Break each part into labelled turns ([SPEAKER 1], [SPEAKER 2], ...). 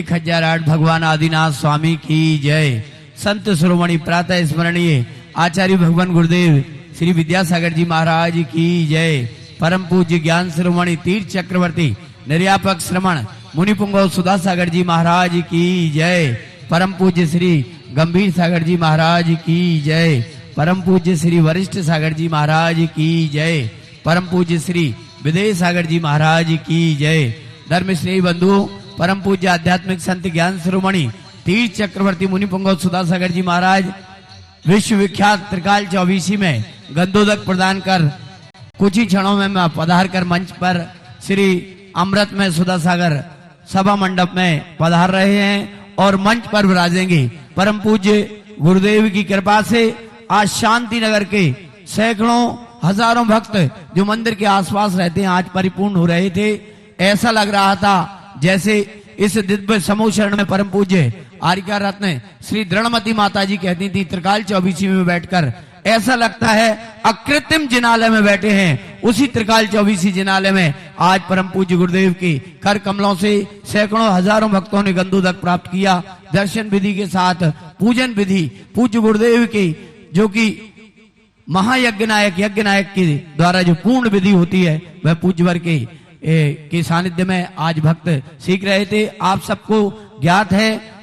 [SPEAKER 1] 1008 भगवान आदिनाथ स्वामी की जय। संत शिरोमणि प्रातः स्मरणीय आचार्य भगवान गुरुदेव श्री विद्यासागर जी महाराज की जय। परम पूज्य ज्ञान शिरोमणि तीर्थ चक्रवर्ती निर्यापक श्रमण मुनिपुंगव सुधा सागर जी महाराज की जय। परम पूज्य श्री गंभीर सागर जी महाराज की जय। परम पूज्य श्री वरिष्ठ सागर जी महाराज की जय। परम पूज्य श्री विदेश सागर जी महाराज की जय। धर्म स्नेही बंधुओं, परम पूज्य आध्यात्मिक संत ज्ञान शिरोमणि तीर्थ चक्रवर्ती मुनिपुंगव सुधा सागर जी महाराज विश्व विख्यात त्रिकाल चौबीसी में गंधोदक प्रदान कर कुछ ही क्षणों में मैं पधार कर मंच पर श्री अमृत में सुधा सागर सभा मंडप में पधार रहे हैं और मंच पर विराजेंगे। परम पूज्य गुरुदेव की कृपा से आज शांति नगर के सैकड़ों हजारों भक्त जो मंदिर के आसपास रहते हैं आज परिपूर्ण हो रहे थे। ऐसा लग रहा था जैसे इस दिव्य समूह शरण में परम पूज्य आर्यका रत्न श्री दृढ़मती माता जी कहती थी त्रिकाल चौबीसी में बैठकर ऐसा लगता है अकृत्रिम जिनालय में बैठे हैं। उसी त्रिकाल चौबीसी जिनालय में आज परम पूज्य गुरुदेव के कर कमलों से सैकड़ों हजारों भक्तों ने गंधोदक प्राप्त किया। दर्शन विधि के साथ पूजन विधि पूज्य गुरुदेव की जो कि महायज्ञ नायक यज्ञ नायक के द्वारा जो पूर्ण विधि होती है वह पूज्यवर के सानिध्य में आज भक्त सीख रहे थे। आप सबको ज्ञात है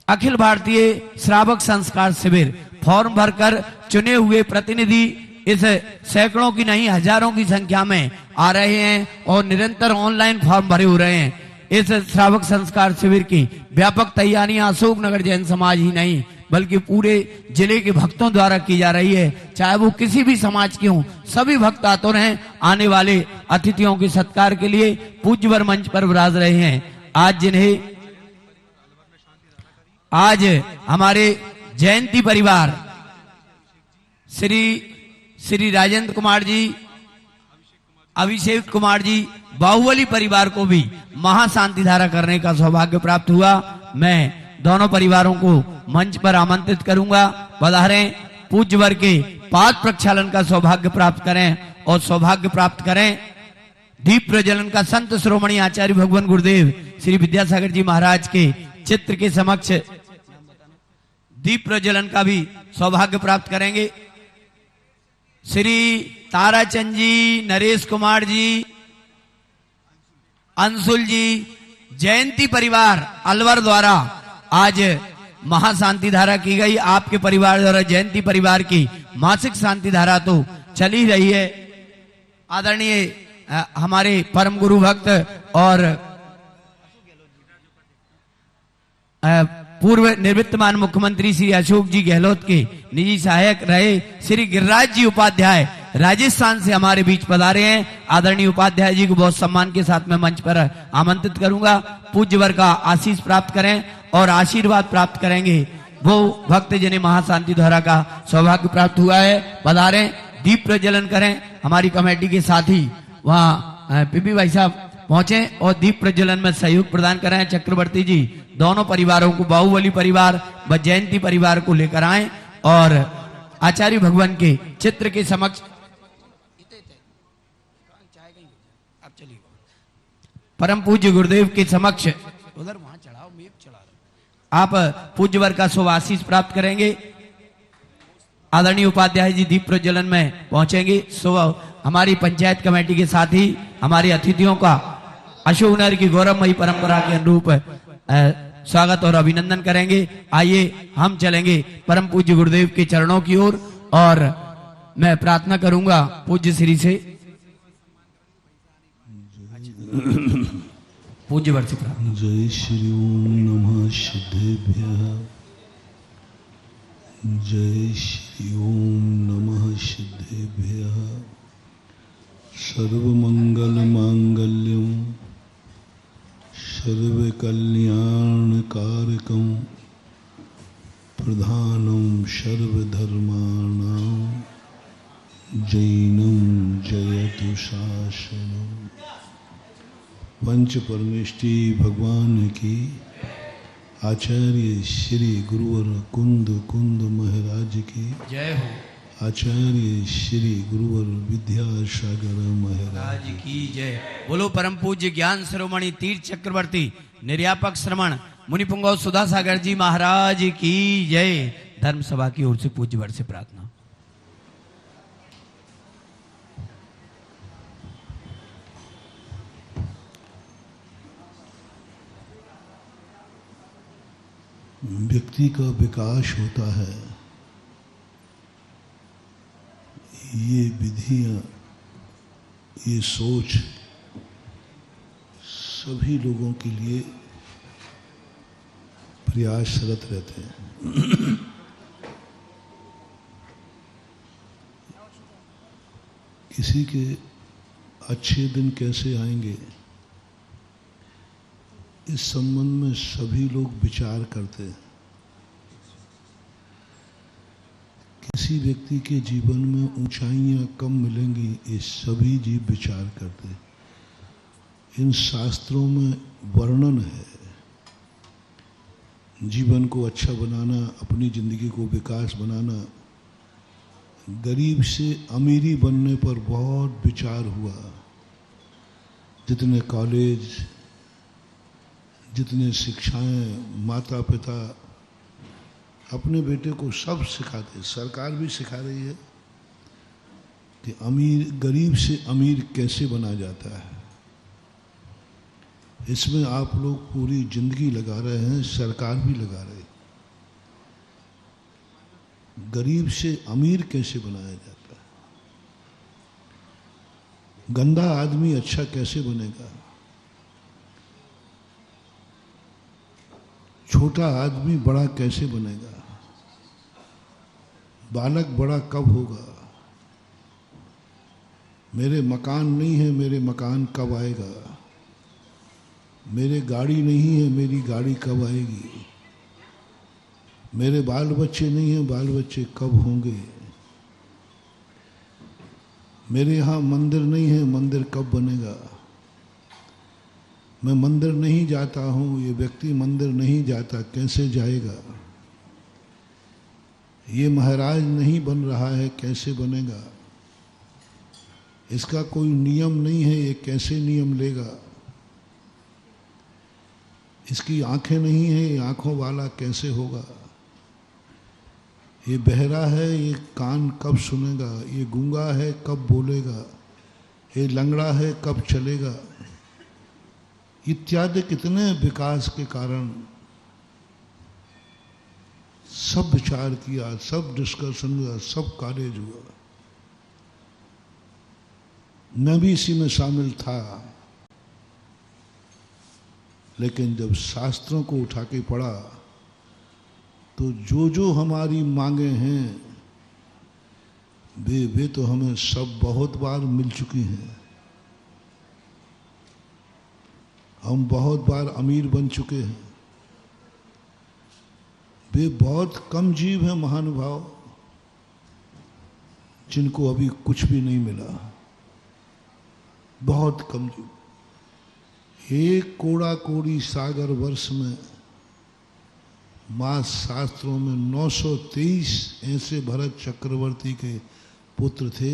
[SPEAKER 1] अखिल भारतीय श्रावक संस्कार शिविर फॉर्म भरकर चुने हुए प्रतिनिधि इस सैकड़ों की नहीं हजारों की संख्या में आ रहे हैं और निरंतर ऑनलाइन फॉर्म भरे हो रहे हैं। इस श्रावक संस्कार शिविर की व्यापक तैयारियां अशोकनगर जैन समाज ही नहीं बल्कि पूरे जिले के भक्तों द्वारा की जा रही है। चाहे वो किसी भी समाज के हों, सभी भक्त आतुर हैं आने वाले अतिथियों के सत्कार के लिए पूज्यवर मंच पर विराज रहे हैं। आज हमारे जयंती परिवार श्री राजेंद्र कुमार जी, अभिषेक कुमार जी, बाहुबली परिवार को भी महाशांति धारा करने का सौभाग्य प्राप्त हुआ। मैं दोनों परिवारों को मंच पर आमंत्रित करूंगा। पधारें, पूज्यवर के पाद प्रक्षालन का सौभाग्य प्राप्त करें और सौभाग्य प्राप्त करें दीप प्रज्वलन का संत शिरोमणि आचार्य भगवान गुरुदेव श्री विद्यासागर जी महाराज के चित्र के समक्ष दीप प्रज्वलन का भी सौभाग्य प्राप्त करेंगे। श्री ताराचंद जी, नरेश कुमार जी, अंशुल जी, जयंती परिवार अलवर द्वारा आज महाशांति धारा की गई। आपके परिवार द्वारा जयंती परिवार की मासिक शांति धारा तो चली रही है। आदरणीय हमारे परम गुरु भक्त और पूर्व निवृत्तमान मुख्यमंत्री श्री अशोक जी गहलोत के निजी सहायक रहे श्री गिरिराज जी उपाध्याय राजस्थान से हमारे बीच पधारे हैं। आदरणीय उपाध्याय जी को बहुत सम्मान के साथ मैं मंच पर आमंत्रित करूंगा। पूज्यवर का आशीष प्राप्त करें और आशीर्वाद प्राप्त करेंगे वो भक्त जिन्हें महाशांति धारा का सौभाग्य प्राप्त हुआ है। पधारें, दीप प्रज्वलन करें। हमारी कमेटी के साथी वहाँ पीपी भाई साहब पहुंचे और दीप प्रज्वलन में सहयोग प्रदान करें। चक्रवर्ती जी दोनों परिवारों को, बाहुबली परिवार व जयंती परिवार को लेकर आए और आचार्य भगवान के चित्र के समक्ष परम पूज्य गुरुदेव के समक्ष उधर वहां चढ़ाओ, मेप चढ़ा आप पूज्यवर का शुभ आशीष प्राप्त करेंगे। आदरणीय उपाध्याय जी दीप प्रज्वलन में पहुंचेंगे। सुबह हमारी पंचायत कमेटी के साथ ही हमारे अतिथियों का अशोकनगर की गौरवमयी परंपरा के अनुरूप स्वागत और अभिनंदन करेंगे। आइए हम चलेंगे परम पूज्य गुरुदेव के चरणों की ओर और मैं प्रार्थना करूंगा पूज्य श्री से पूज्य वर्षी प्रार्थना।
[SPEAKER 2] जय श्री ओम नमः सिद्धेभ्यः, जय श्री ओम नमः सिद्धेभ्यः। सर्वमंगल मांगल्यम सर्वकल्याणकारकं प्रधानं सर्वधर्माणां जैनं जयतु शासनम्। पंच परमेष्टि भगवान की, आचार्य श्री गुरुवर कुंद महाराज की
[SPEAKER 1] जय हो।
[SPEAKER 2] आचार्य श्री गुरुवर विद्यासागर महाराज
[SPEAKER 1] की जय। बोलो परम पूज्य ज्ञान शिरोमणि तीर्थ चक्रवर्ती निर्यापक श्रवण मुनिपुंगव सुधा सागर जी महाराज की जय। धर्म सभा की ओर से पूज्य वर से प्रार्थना।
[SPEAKER 2] व्यक्ति का विकास होता है, ये विधियां, ये सोच सभी लोगों के लिए प्रयासरत रहते हैं। किसी के अच्छे दिन कैसे आएंगे, इस संबंध में सभी लोग विचार करते हैं। किसी व्यक्ति के जीवन में ऊंचाइयां कम मिलेंगी, ये सभी जीव विचार करते हैं। इन शास्त्रों में वर्णन है, जीवन को अच्छा बनाना, अपनी जिंदगी को विकास बनाना। गरीब से अमीरी बनने पर बहुत विचार हुआ। जितने कॉलेज, जितने शिक्षाएं माता पिता अपने बेटे को सब सिखाते, सरकार भी सिखा रही है कि गरीब से अमीर कैसे बना जाता है। इसमें आप लोग पूरी जिंदगी लगा रहे हैं, सरकार भी लगा रही है। गरीब से अमीर कैसे बनाया जाता है, गंदा आदमी अच्छा कैसे बनेगा, छोटा आदमी बड़ा कैसे बनेगा, बालक बड़ा कब होगा, मेरे मकान नहीं है, मेरे मकान कब आएगा, मेरे गाड़ी नहीं है, मेरी गाड़ी कब आएगी, मेरे बाल बच्चे नहीं हैं, बाल बच्चे कब होंगे, मेरे यहाँ मंदिर नहीं है, मंदिर कब बनेगा, मैं मंदिर नहीं जाता हूँ, ये व्यक्ति मंदिर नहीं जाता, कैसे जाएगा, ये महाराज नहीं बन रहा है, कैसे बनेगा, इसका कोई नियम नहीं है, ये कैसे नियम लेगा, इसकी आंखें नहीं है, ये आंखों वाला कैसे होगा, ये बहरा है, ये कान कब सुनेगा, ये गूंगा है कब बोलेगा, ये लंगड़ा है कब चलेगा, इत्यादि कितने विकास के कारण सब विचार किया, सब डिस्कशन हुआ, सब कॉलेज हुआ। मैं भी इसी में शामिल था, लेकिन जब शास्त्रों को उठा के पढ़ा तो जो हमारी मांगे हैं वे तो हमें सब बहुत बार मिल चुकी हैं। हम बहुत बार अमीर बन चुके हैं। वे बहुत कम जीव हैं महानुभाव, जिनको अभी कुछ भी नहीं मिला, बहुत कम जीव। एक कोड़ा कोड़ी सागर वर्ष में मास शास्त्रों में 923 ऐसे भरत चक्रवर्ती के पुत्र थे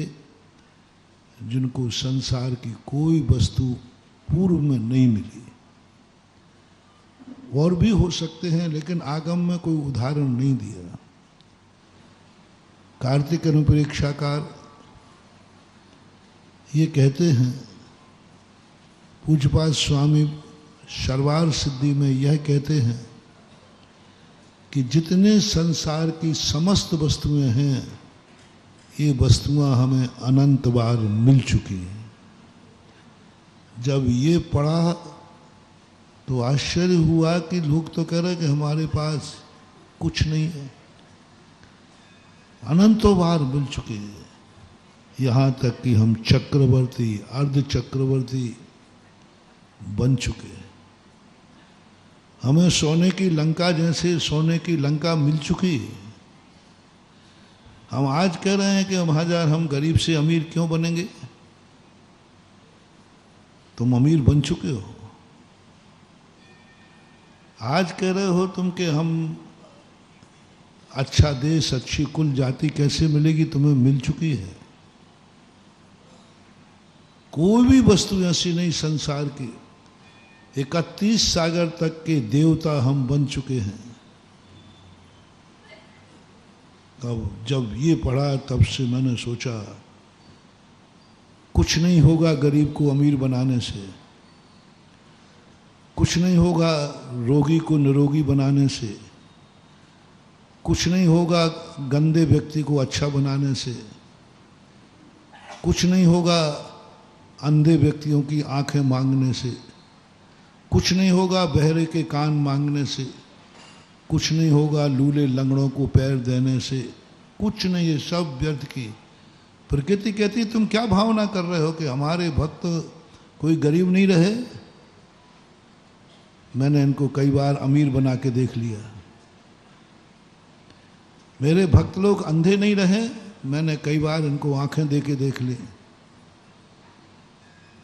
[SPEAKER 2] जिनको संसार की कोई वस्तु पूर्व में नहीं मिली। और भी हो सकते हैं, लेकिन आगम में कोई उदाहरण नहीं दिया। कार्तिक अनुप्रेक्षाकार ये कहते हैं, पूज्यपाद स्वामी शर्वार सिद्धि में यह कहते हैं कि जितने संसार की समस्त वस्तुएं हैं, ये वस्तुएं हमें अनंत बार मिल चुकी हैं। जब ये पढ़ा तो आश्चर्य हुआ कि लोग तो कह रहे कि हमारे पास कुछ नहीं है, अनंतों बार मिल चुके हैं। यहाँ तक कि हम चक्रवर्ती, अर्ध चक्रवर्ती बन चुके हैं। हमें सोने की लंका जैसे सोने की लंका मिल चुकी है। हम आज कह रहे हैं कि महाराज हम गरीब से अमीर क्यों बनेंगे? तुम अमीर बन चुके हो। आज कह रहे हो तुम कि हम अच्छा देश, अच्छी कुल जाति कैसे मिलेगी, तुम्हें मिल चुकी है। कोई भी वस्तु ऐसी नहीं संसार की 31 सागर तक के देवता हम बन चुके हैं। अब जब ये पढ़ा तब से मैंने सोचा कुछ नहीं होगा गरीब को अमीर बनाने से, कुछ नहीं होगा रोगी को निरोगी बनाने से, कुछ नहीं होगा गंदे व्यक्ति को अच्छा बनाने से, कुछ नहीं होगा अंधे व्यक्तियों की आंखें मांगने से, कुछ नहीं होगा बहरे के कान मांगने से, कुछ नहीं होगा लूले लंगड़ों को पैर देने से, कुछ नहीं, ये सब व्यर्थ की। प्रकृति कहती तुम क्या भावना कर रहे हो कि हमारे भक्त कोई गरीब नहीं रहे। मैंने इनको कई बार अमीर बना के देख लिया। मेरे भक्त लोग अंधे नहीं रहे, मैंने कई बार इनको आंखें दे के देख ली।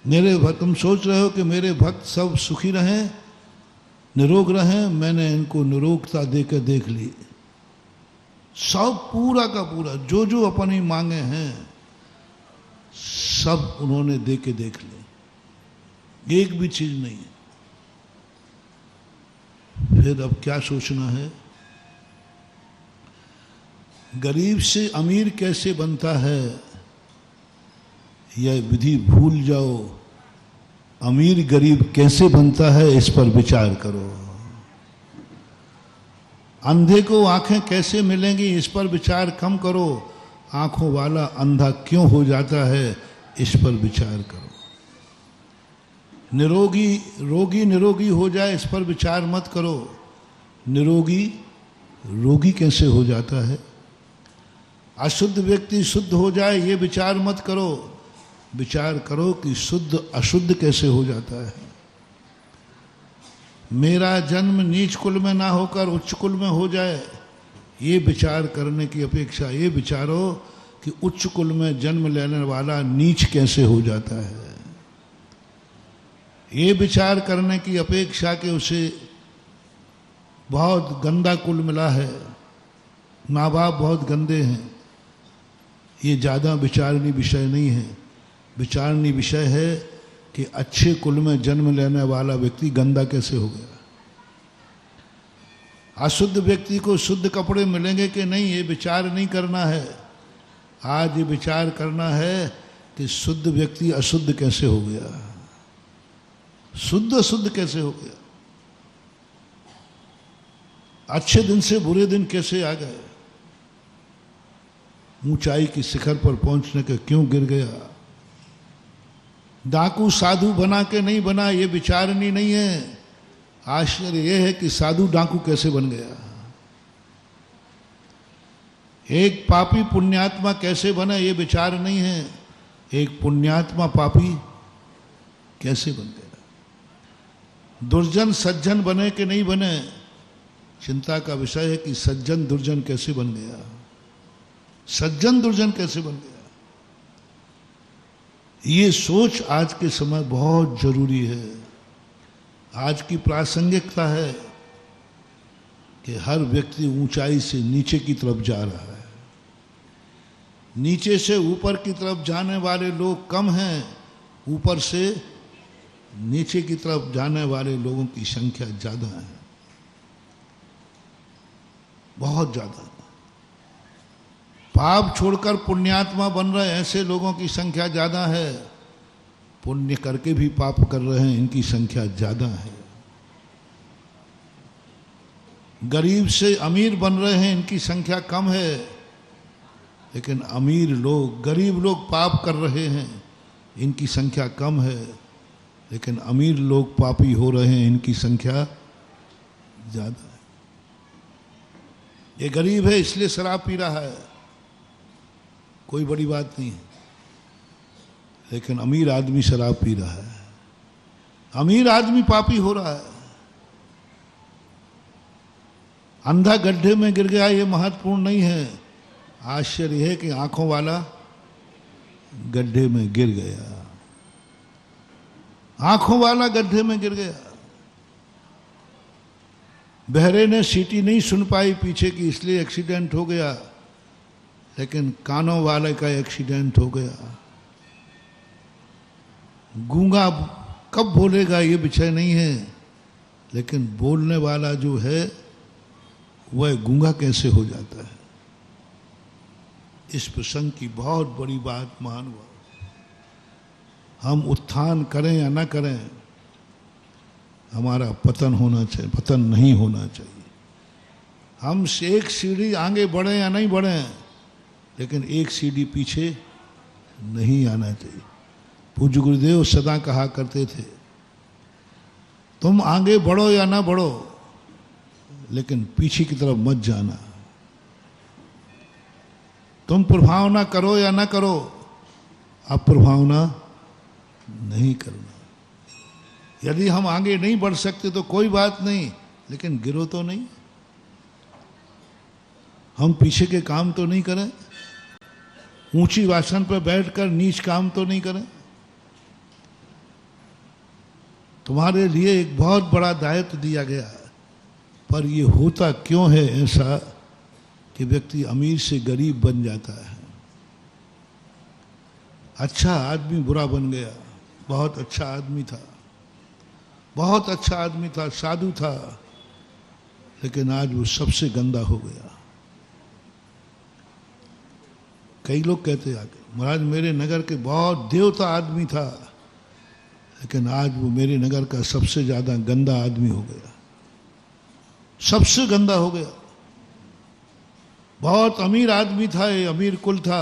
[SPEAKER 2] मेरे भक्त, तुम सोच रहे हो कि मेरे भक्त सब सुखी रहें, निरोग रहें, मैंने इनको निरोगता देकर देख ली। सब पूरा का पूरा जो जो अपनी मांगे हैं सब उन्होंने दे के देख ली, एक भी चीज नहीं है। फिर अब क्या सोचना है? गरीब से अमीर कैसे बनता है यह विधि भूल जाओ, अमीर गरीब कैसे बनता है इस पर विचार करो। अंधे को आंखें कैसे मिलेंगी इस पर विचार कम करो, आंखों वाला अंधा क्यों हो जाता है इस पर विचार करो। रोगी निरोगी हो जाए इस पर विचार मत करो, निरोगी रोगी कैसे हो जाता है। अशुद्ध व्यक्ति शुद्ध हो जाए ये विचार मत करो, विचार करो कि शुद्ध अशुद्ध कैसे हो जाता है। मेरा जन्म नीच कुल में ना होकर उच्च कुल में हो जाए ये विचार करने की अपेक्षा ये विचारो कि उच्च कुल में जन्म लेने वाला नीच कैसे हो जाता है। ये विचार करने की अपेक्षा कि उसे बहुत गंदा कुल मिला है, माँ बाप बहुत गंदे हैं, ये ज़्यादा विचारणीय विषय नहीं है। विचारणीय विषय है कि अच्छे कुल में जन्म लेने वाला व्यक्ति गंदा कैसे हो गया। अशुद्ध व्यक्ति को शुद्ध कपड़े मिलेंगे कि नहीं ये विचार नहीं करना है। आज ये विचार करना है कि शुद्ध व्यक्ति अशुद्ध कैसे हो गया, शुद्ध अशुद्ध कैसे हो गया, अच्छे दिन से बुरे दिन कैसे आ गए, ऊंचाई की शिखर पर पहुंचने के क्यों गिर गया। डाकू साधु बना के नहीं बना ये विचारनी नहीं है। आश्चर्य यह है कि साधु डाकू कैसे बन गया। एक पापी पुण्यात्मा कैसे बना ये विचार नहीं है, एक पुण्यात्मा पापी कैसे बन गया। दुर्जन सज्जन बने कि नहीं बने, चिंता का विषय है कि सज्जन दुर्जन कैसे बन गया, सज्जन दुर्जन कैसे बन गया। ये सोच आज के समय बहुत जरूरी है। आज की प्रासंगिकता है कि हर व्यक्ति ऊंचाई से नीचे की तरफ जा रहा है, नीचे से ऊपर की तरफ जाने वाले लोग कम हैं, ऊपर से नीचे की तरफ जाने वाले लोगों की संख्या ज्यादा है, बहुत ज्यादा। पाप छोड़कर पुण्यात्मा बन रहे ऐसे लोगों की संख्या ज्यादा है, पुण्य करके भी पाप कर रहे हैं इनकी संख्या ज्यादा है। गरीब से अमीर बन रहे हैं इनकी संख्या कम है, लेकिन अमीर लोग गरीब लोग पाप कर रहे हैं इनकी संख्या कम है, लेकिन अमीर लोग पापी हो रहे हैं इनकी संख्या ज्यादा है। ये गरीब है इसलिए शराब पी रहा है, कोई बड़ी बात नहीं है, लेकिन अमीर आदमी शराब पी रहा है, अमीर आदमी पापी हो रहा है। अंधा गड्ढे में गिर गया ये महत्वपूर्ण नहीं है, आश्चर्य है कि आंखों वाला गड्ढे में गिर गया, आंखों वाला गड्ढे में गिर गया। बहरे ने सीटी नहीं सुन पाई पीछे की इसलिए एक्सीडेंट हो गया, लेकिन कानों वाले का एक्सीडेंट हो गया। गूंगा कब बोलेगा ये विषय नहीं है, लेकिन बोलने वाला जो है वह गूंगा कैसे हो जाता है। इस प्रसंग की बहुत बड़ी बात महान हुआ। हम उत्थान करें या ना करें, हमारा पतन होना चाहिए, पतन नहीं होना चाहिए। हम एक सीढ़ी आगे बढ़े या नहीं बढ़े, लेकिन एक सीढ़ी पीछे नहीं आना चाहिए। पूज्य गुरुदेव सदा कहा करते थे, तुम आगे बढ़ो या ना बढ़ो, लेकिन पीछे की तरफ मत जाना। तुम प्रभावना करो या ना करो, अप्रभावना नहीं करना। यदि हम आगे नहीं बढ़ सकते तो कोई बात नहीं, लेकिन गिरो तो नहीं। हम पीछे के काम तो नहीं करें, ऊंची आसन पर बैठकर नीच काम तो नहीं करें। तुम्हारे लिए एक बहुत बड़ा दायित्व दिया गया है, पर ये होता क्यों है ऐसा कि व्यक्ति अमीर से गरीब बन जाता है। अच्छा आदमी बुरा बन गया। बहुत अच्छा आदमी था, बहुत अच्छा आदमी था, साधु था, लेकिन आज वो सबसे गंदा हो गया। कई लोग कहते आगे, महाराज मेरे नगर के बहुत देवता आदमी था, लेकिन आज वो मेरे नगर का सबसे ज्यादा गंदा आदमी हो गया, सबसे गंदा हो गया। बहुत अमीर आदमी था, ये अमीर कुल था,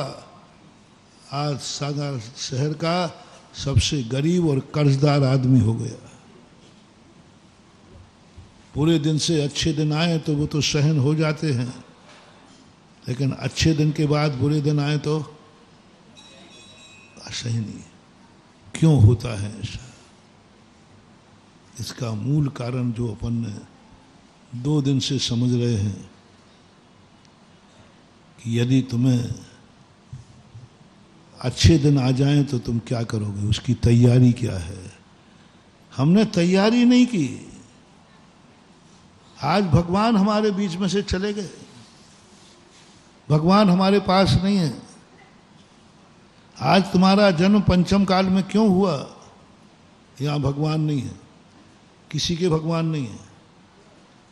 [SPEAKER 2] आज सागर शहर का सबसे गरीब और कर्जदार आदमी हो गया। पूरे दिन से अच्छे दिन आए तो वो तो सहन हो जाते हैं, लेकिन अच्छे दिन के बाद बुरे दिन आए तो असहनीय। क्यों होता है ऐसा? इसका मूल कारण जो अपन ने 2 दिन से समझ रहे हैं कि यदि तुम्हें अच्छे दिन आ जाएं तो तुम क्या करोगे, उसकी तैयारी क्या है। हमने तैयारी नहीं की। आज भगवान हमारे बीच में से चले गए, भगवान हमारे पास नहीं है। आज तुम्हारा जन्म पंचम काल में क्यों हुआ? यहाँ भगवान नहीं है, किसी के भगवान नहीं है।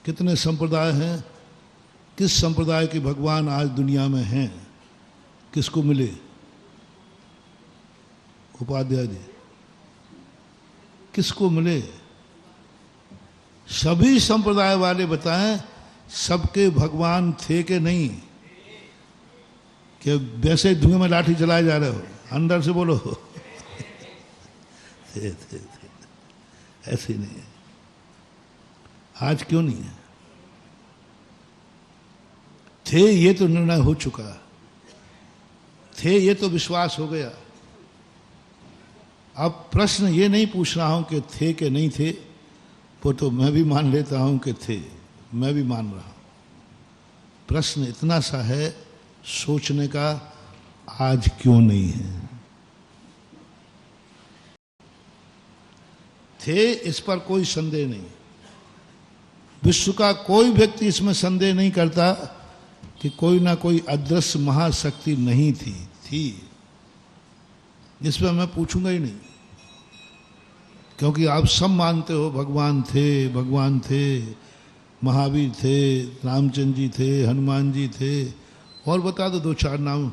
[SPEAKER 2] कितने संप्रदाय हैं, किस संप्रदाय के भगवान आज दुनिया में हैं? किसको मिले? उपाध्याय जी, किसको मिले? सभी संप्रदाय वाले बताएं, सबके भगवान थे कि नहीं? कि वैसे धुएं में लाठी चलाए जा रहे हो? अंदर से बोलो। थे। ऐसे नहीं है। आज क्यों नहीं है? थे, ये तो निर्णय हो चुका, थे ये तो विश्वास हो गया। अब प्रश्न ये नहीं पूछ रहा हूं कि थे कि नहीं थे, वो तो मैं भी मान लेता हूं कि थे, मैं भी मान रहा हूं। प्रश्न इतना सा है सोचने का, आज क्यों नहीं है? थे, इस पर कोई संदेह नहीं। विश्व का कोई व्यक्ति इसमें संदेह नहीं करता कि कोई ना कोई अदृश्य महाशक्ति नहीं थी। इसमें मैं पूछूंगा ही नहीं, क्योंकि आप सब मानते हो भगवान थे, महावीर थे, रामचंद्र जी थे, हनुमान जी थे, और बता दो 2-4 नाम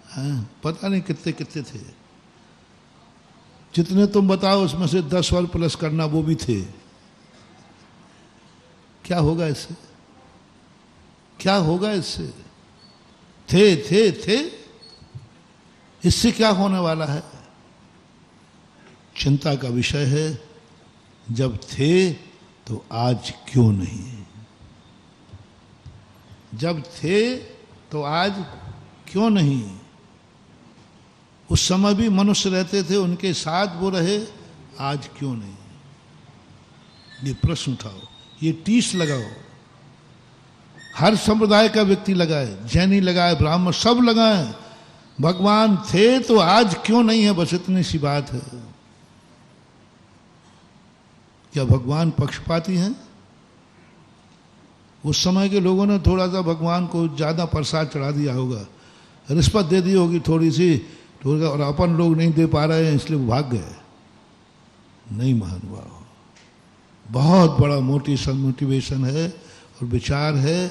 [SPEAKER 2] हैं, पता नहीं कितने कितने थे। जितने तुम बताओ उसमें से 10 और प्लस करना, वो भी थे। क्या होगा इससे? क्या होगा इससे? थे, इससे क्या होने वाला है? चिंता का विषय है। जब थे तो आज क्यों नहीं? जब थे तो आज क्यों नहीं? उस समय भी मनुष्य रहते थे, उनके साथ वो रहे, आज क्यों नहीं? ये प्रश्न उठाओ, ये टीस लगाओ। हर संप्रदाय का व्यक्ति लगाए, जैनी लगाए, ब्राह्मण, सब लगाए। भगवान थे तो आज क्यों नहीं है? बस इतनी सी बात है। क्या भगवान पक्षपाती हैं? उस समय के लोगों ने थोड़ा सा भगवान को ज्यादा प्रसाद चढ़ा दिया होगा, रिश्वत दे दी होगी थोड़ी सी, और अपन लोग नहीं दे पा रहे हैं इसलिए वो भाग गए। नहीं महानुभाव, बहुत बड़ा मोटिवेशन है और विचार है।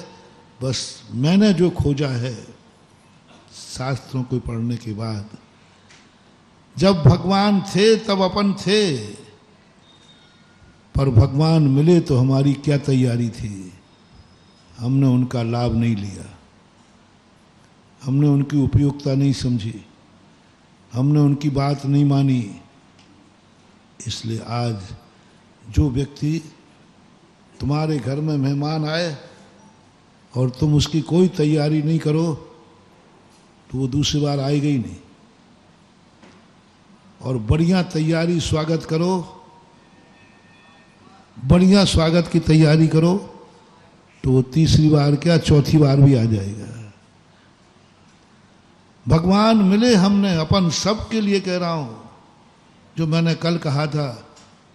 [SPEAKER 2] बस मैंने जो खोजा है शास्त्रों को पढ़ने के बाद, जब भगवान थे तब अपन थे, पर भगवान मिले तो हमारी क्या तैयारी थी। हमने उनका लाभ नहीं लिया, हमने उनकी उपयोगिता नहीं समझी, हमने उनकी बात नहीं मानी। इसलिए आज जो व्यक्ति तुम्हारे घर में मेहमान आए और तुम उसकी कोई तैयारी नहीं करो तो वो दूसरी बार आएगा ही नहीं, और बढ़िया तैयारी स्वागत करो, बढ़िया स्वागत की तैयारी करो तो वो तीसरी बार क्या चौथी बार भी आ जाएगा। भगवान मिले हमने, अपन सबके लिए कह रहा हूं, जो मैंने कल कहा था,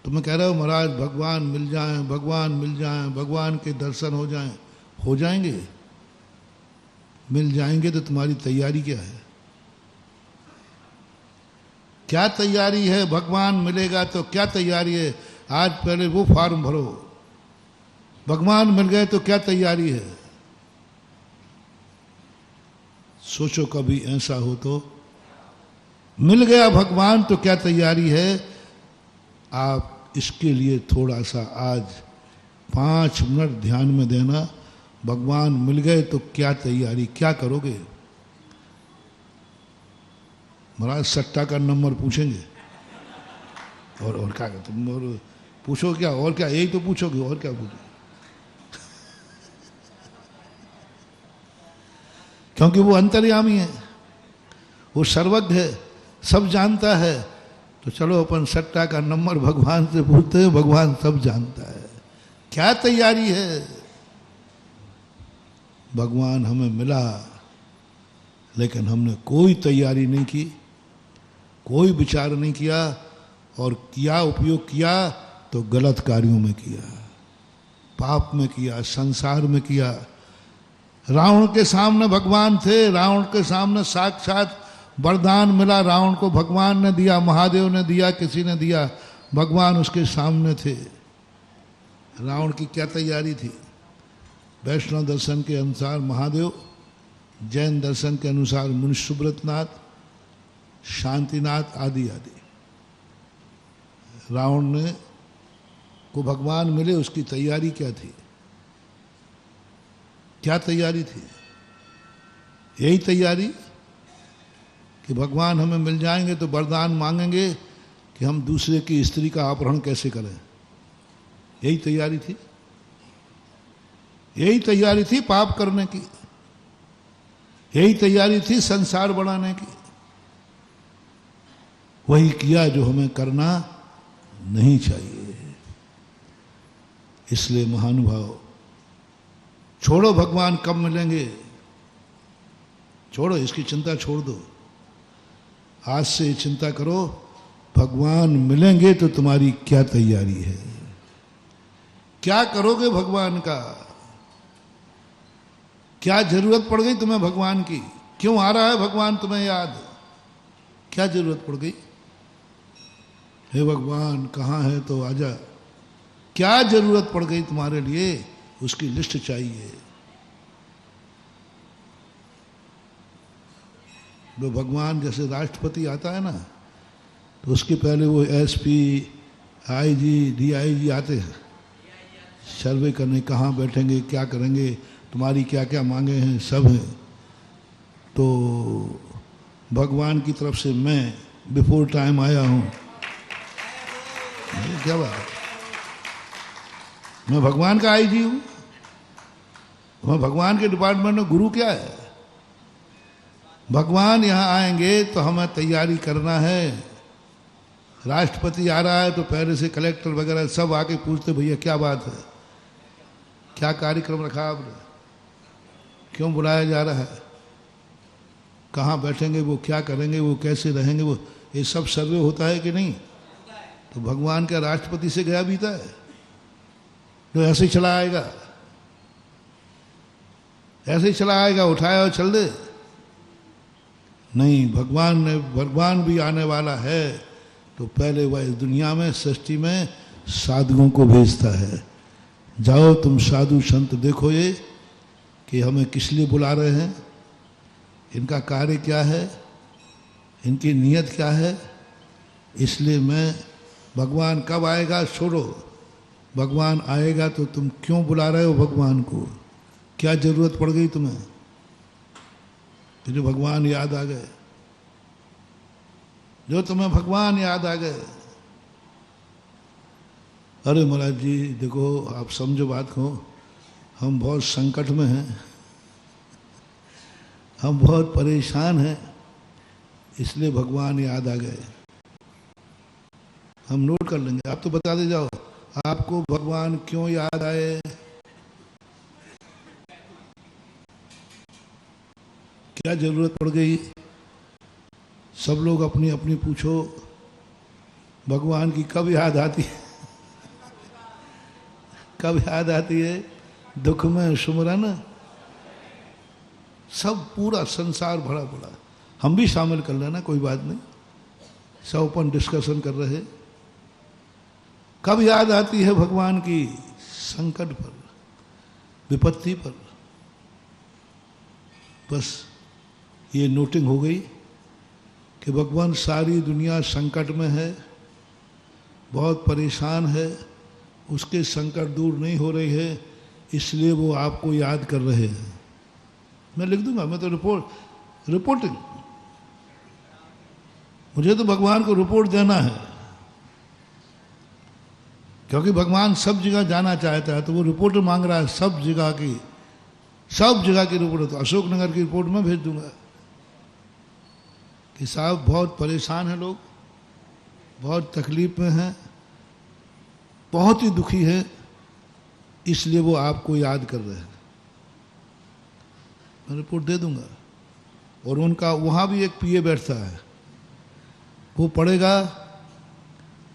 [SPEAKER 2] तो मैं कह रहा हूं महाराज भगवान मिल जाएं, भगवान मिल जाएं, भगवान के दर्शन हो जाएं। हो जाएंगे, मिल जाएंगे तो तुम्हारी तैयारी क्या है? क्या तैयारी है? भगवान मिलेगा तो क्या तैयारी है? आज पहले वो फॉर्म भरो। भगवान मिल गए तो क्या तैयारी है? सोचो कभी ऐसा हो तो। मिल गया भगवान तो क्या तैयारी है? आप इसके लिए थोड़ा सा आज 5 मिनट ध्यान में देना। भगवान मिल गए तो क्या तैयारी, क्या करोगे? महाराज सट्टा का नंबर पूछेंगे और क्या तुम और पूछो क्या, और क्या यही तो पूछोगे, और क्या पूछोगे? क्योंकि वो अंतर्यामी है, वो सर्वज्ञ है, सब जानता है। तो चलो अपन सट्टा का नंबर भगवान से पूछते हैं, भगवान सब जानता है। क्या तैयारी है? भगवान हमें मिला लेकिन हमने कोई तैयारी नहीं की, कोई विचार नहीं किया, और किया उपयोग किया तो गलत कार्यों में किया, पाप में किया, संसार में किया। रावण के सामने भगवान थे, रावण के सामने साक्षात वरदान मिला, रावण को भगवान ने दिया, महादेव ने दिया, किसी ने दिया, भगवान उसके सामने थे। रावण की क्या तैयारी थी? वैष्णव दर्शन के अनुसार महादेव, जैन दर्शन के अनुसार मुनि सुब्रतनाथ, शांतिनाथ आदि आदि। रावण ने को भगवान मिले, उसकी तैयारी क्या थी? क्या तैयारी थी? यही तैयारी कि भगवान हमें मिल जाएंगे तो वरदान मांगेंगे कि हम दूसरे की स्त्री का अपहरण कैसे करें। यही तैयारी थी, यही तैयारी थी पाप करने की, यही तैयारी थी संसार बढ़ाने की। वही किया जो हमें करना नहीं चाहिए। इसलिए महानुभाव, छोड़ो भगवान कब मिलेंगे, छोड़ो, इसकी चिंता छोड़ दो। आज से चिंता करो भगवान मिलेंगे तो तुम्हारी क्या तैयारी है, क्या करोगे भगवान का, क्या जरूरत पड़ गई तुम्हें भगवान की, क्यों आ रहा है भगवान तुम्हें याद, क्या जरूरत पड़ गई? हे भगवान कहाँ है तो आजा। क्या जरूरत पड़ गई तुम्हारे लिए, उसकी लिस्ट चाहिए। जो भगवान जैसे राष्ट्रपति आता है ना, तो उसके पहले वो एसपी, आईजी, डीआईजी आते हैं सर्वे करने, कहाँ बैठेंगे, क्या करेंगे, तुम्हारी क्या क्या मांगे हैं, सब हैं। तो भगवान की तरफ से मैं बिफोर टाइम आया हूँ। क्या बात है? मैं भगवान का आईजी हूँ, मैं भगवान के डिपार्टमेंट में गुरु क्या है? भगवान यहाँ आएंगे तो हमें तैयारी करना है। राष्ट्रपति आ रहा है तो पहले से कलेक्टर वगैरह सब आके पूछते, भैया क्या बात है, क्या कार्यक्रम रखा आपने, क्यों बुलाया जा रहा है, कहाँ बैठेंगे, वो क्या करेंगे, वो कैसे रहेंगे, वो ये सब सर्वे होता है कि नहीं? तो भगवान का राष्ट्रपति से गया बीता है जो ऐसे ही चला आएगा, ऐसे ही चला आएगा, उठाया और चल दे? नहीं, भगवान भी आने वाला है, तो पहले वह इस दुनिया में सृष्टि में साधुओं को भेजता है, जाओ तुम साधु संत देखो ये कि हमें किस लिए बुला रहे हैं, इनका कार्य क्या है, इनकी नीयत क्या है। इसलिए मैं भगवान कब आएगा छोड़ो, भगवान आएगा तो तुम क्यों बुला रहे हो भगवान को, क्या जरूरत पड़ गई तुम्हें, जो भगवान याद आ गए, जो तुम्हें भगवान याद आ गए। अरे महाराज जी देखो आप समझो बात को, हम बहुत संकट में हैं, हम बहुत परेशान हैं, इसलिए भगवान याद आ गए। हम नोट कर लेंगे, आप तो बता दे जाओ आपको भगवान क्यों याद आए, क्या जरूरत पड़ गई। सब लोग अपनी अपनी पूछो भगवान की कब याद आती है, कब याद आती है, दुख में सुमरन, सब पूरा संसार भरा पड़ा। हम भी शामिल कर लेना, कोई बात नहीं, सब अपन डिस्कशन कर रहे। कब याद आती है भगवान की, संकट पर, विपत्ति पर। बस ये नोटिंग हो गई कि भगवान सारी दुनिया संकट में है, बहुत परेशान है, उसके संकट दूर नहीं हो रही है, इसलिए वो आपको याद कर रहे हैं। मैं लिख दूंगा, मैं तो रिपोर्टिंग, मुझे तो भगवान को रिपोर्ट देना है, क्योंकि भगवान सब जगह जाना चाहता है, तो वो रिपोर्ट मांग रहा है सब जगह की, सब जगह की रिपोर्ट। तो अशोकनगर की रिपोर्ट में भेज दूंगा कि साहब बहुत परेशान हैं लोग, बहुत तकलीफ में हैं, बहुत ही दुखी है, इसलिए वो आपको याद कर रहे हैं। मैं रिपोर्ट दे दूंगा। और उनका वहाँ भी एक पीए बैठता है, वो पढ़ेगा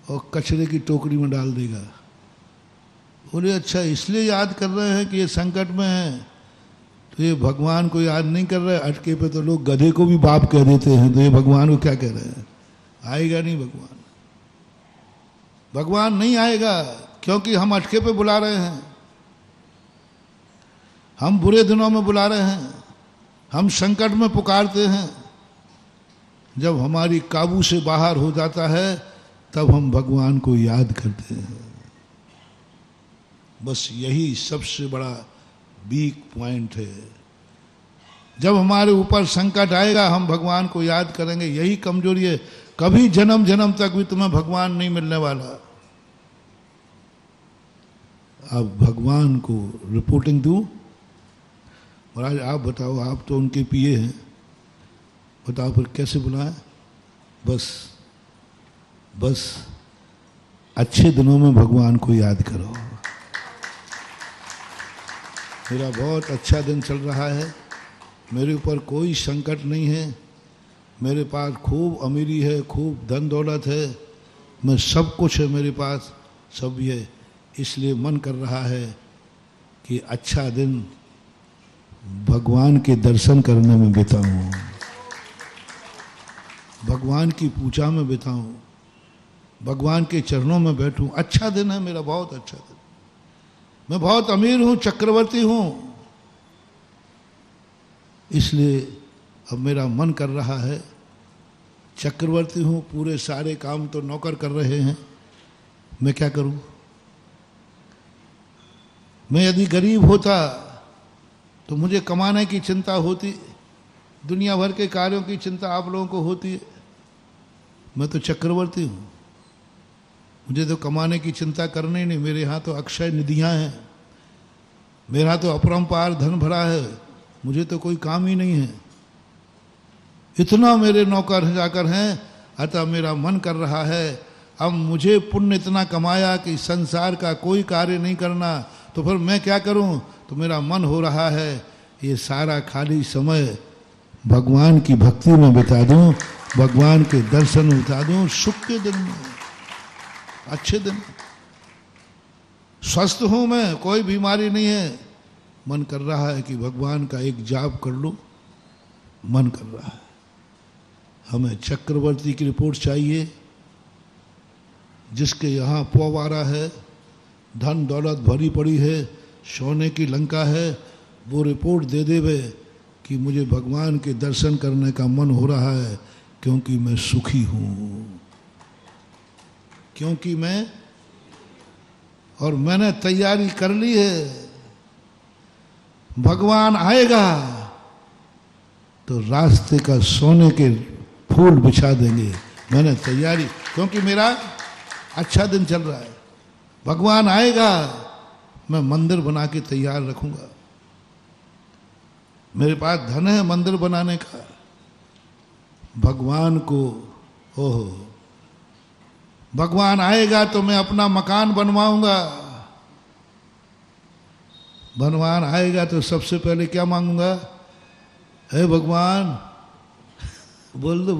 [SPEAKER 2] और कचरे की टोकरी में डाल देगा। बोले अच्छा इसलिए याद कर रहे हैं कि ये संकट में है, तो ये भगवान को याद नहीं कर रहे। अटके पे तो लोग गधे को भी बाप कह देते हैं, तो ये भगवान को क्या कह रहे हैं। आएगा नहीं भगवान, भगवान नहीं आएगा, क्योंकि हम अटके पे बुला रहे हैं, हम बुरे दिनों में बुला रहे हैं, हम संकट में पुकारते हैं। जब हमारी काबू से बाहर हो जाता है तब हम भगवान को याद करते हैं। बस यही सबसे बड़ा वीक पॉइंट है। जब हमारे ऊपर संकट आएगा हम भगवान को याद करेंगे, यही कमजोरी है। कभी जन्म जन्म तक भी तुम्हें भगवान नहीं मिलने वाला। अब भगवान को रिपोर्टिंग दूं, और आज आप बताओ, आप तो उनके पीए हैं, बताओ फिर कैसे बुलाएं। बस अच्छे दिनों में भगवान को याद करो। मेरा बहुत अच्छा दिन चल रहा है, मेरे ऊपर कोई संकट नहीं है, मेरे पास खूब अमीरी है, खूब धन दौलत है, मैं सब कुछ है मेरे पास, सब ये, इसलिए मन कर रहा है कि अच्छा दिन भगवान के दर्शन करने में बिताऊं, भगवान की पूजा में बिताऊं, भगवान के चरणों में बैठूं। अच्छा दिन है मेरा, बहुत अच्छा दिन। मैं बहुत अमीर हूं, चक्रवर्ती हूं, इसलिए अब मेरा मन कर रहा है, चक्रवर्ती हूं, पूरे सारे काम तो नौकर कर रहे हैं, मैं क्या करूं। मैं यदि गरीब होता तो मुझे कमाने की चिंता होती, दुनिया भर के कार्यों की चिंता आप लोगों को होती है। मैं तो चक्रवर्ती हूं, मुझे तो कमाने की चिंता करनी नहीं। मेरे यहाँ तो अक्षय निधियाँ हैं, मेरे यहाँ तो अपरंपार धन भरा है, मुझे तो कोई काम ही नहीं है। इतना मेरे नौकर जाकर हैं, अतः मेरा मन कर रहा है अब मुझे पुण्य इतना कमाया कि संसार का कोई कार्य नहीं करना, तो फिर मैं क्या करूं। तो मेरा मन हो रहा है ये सारा खाली समय भगवान की भक्ति में बिता दूं, भगवान के दर्शन में बिता दूं, सुख के दिन में, अच्छे दिन। स्वस्थ हूं मैं, कोई बीमारी नहीं है, मन कर रहा है कि भगवान का एक जाप कर लूं, मन कर रहा है। हमें चक्रवर्ती की रिपोर्ट चाहिए, जिसके यहाँ पोवारा है, धन दौलत भरी पड़ी है, सोने की लंका है, वो रिपोर्ट दे देवे कि मुझे भगवान के दर्शन करने का मन हो रहा है क्योंकि मैं सुखी हूँ, क्योंकि मैंने तैयारी कर ली है। भगवान आएगा तो रास्ते का सोने के फूल बिछा देंगे। मैंने तैयारी, क्योंकि मेरा अच्छा दिन चल रहा है। भगवान आएगा, मैं मंदिर बना के तैयार रखूंगा। मेरे पास धन है मंदिर बनाने का। भगवान को भगवान आएगा तो मैं अपना मकान बनवाऊंगा। भगवान आएगा तो सबसे पहले क्या मांगूंगा? हे भगवान, बोल दो,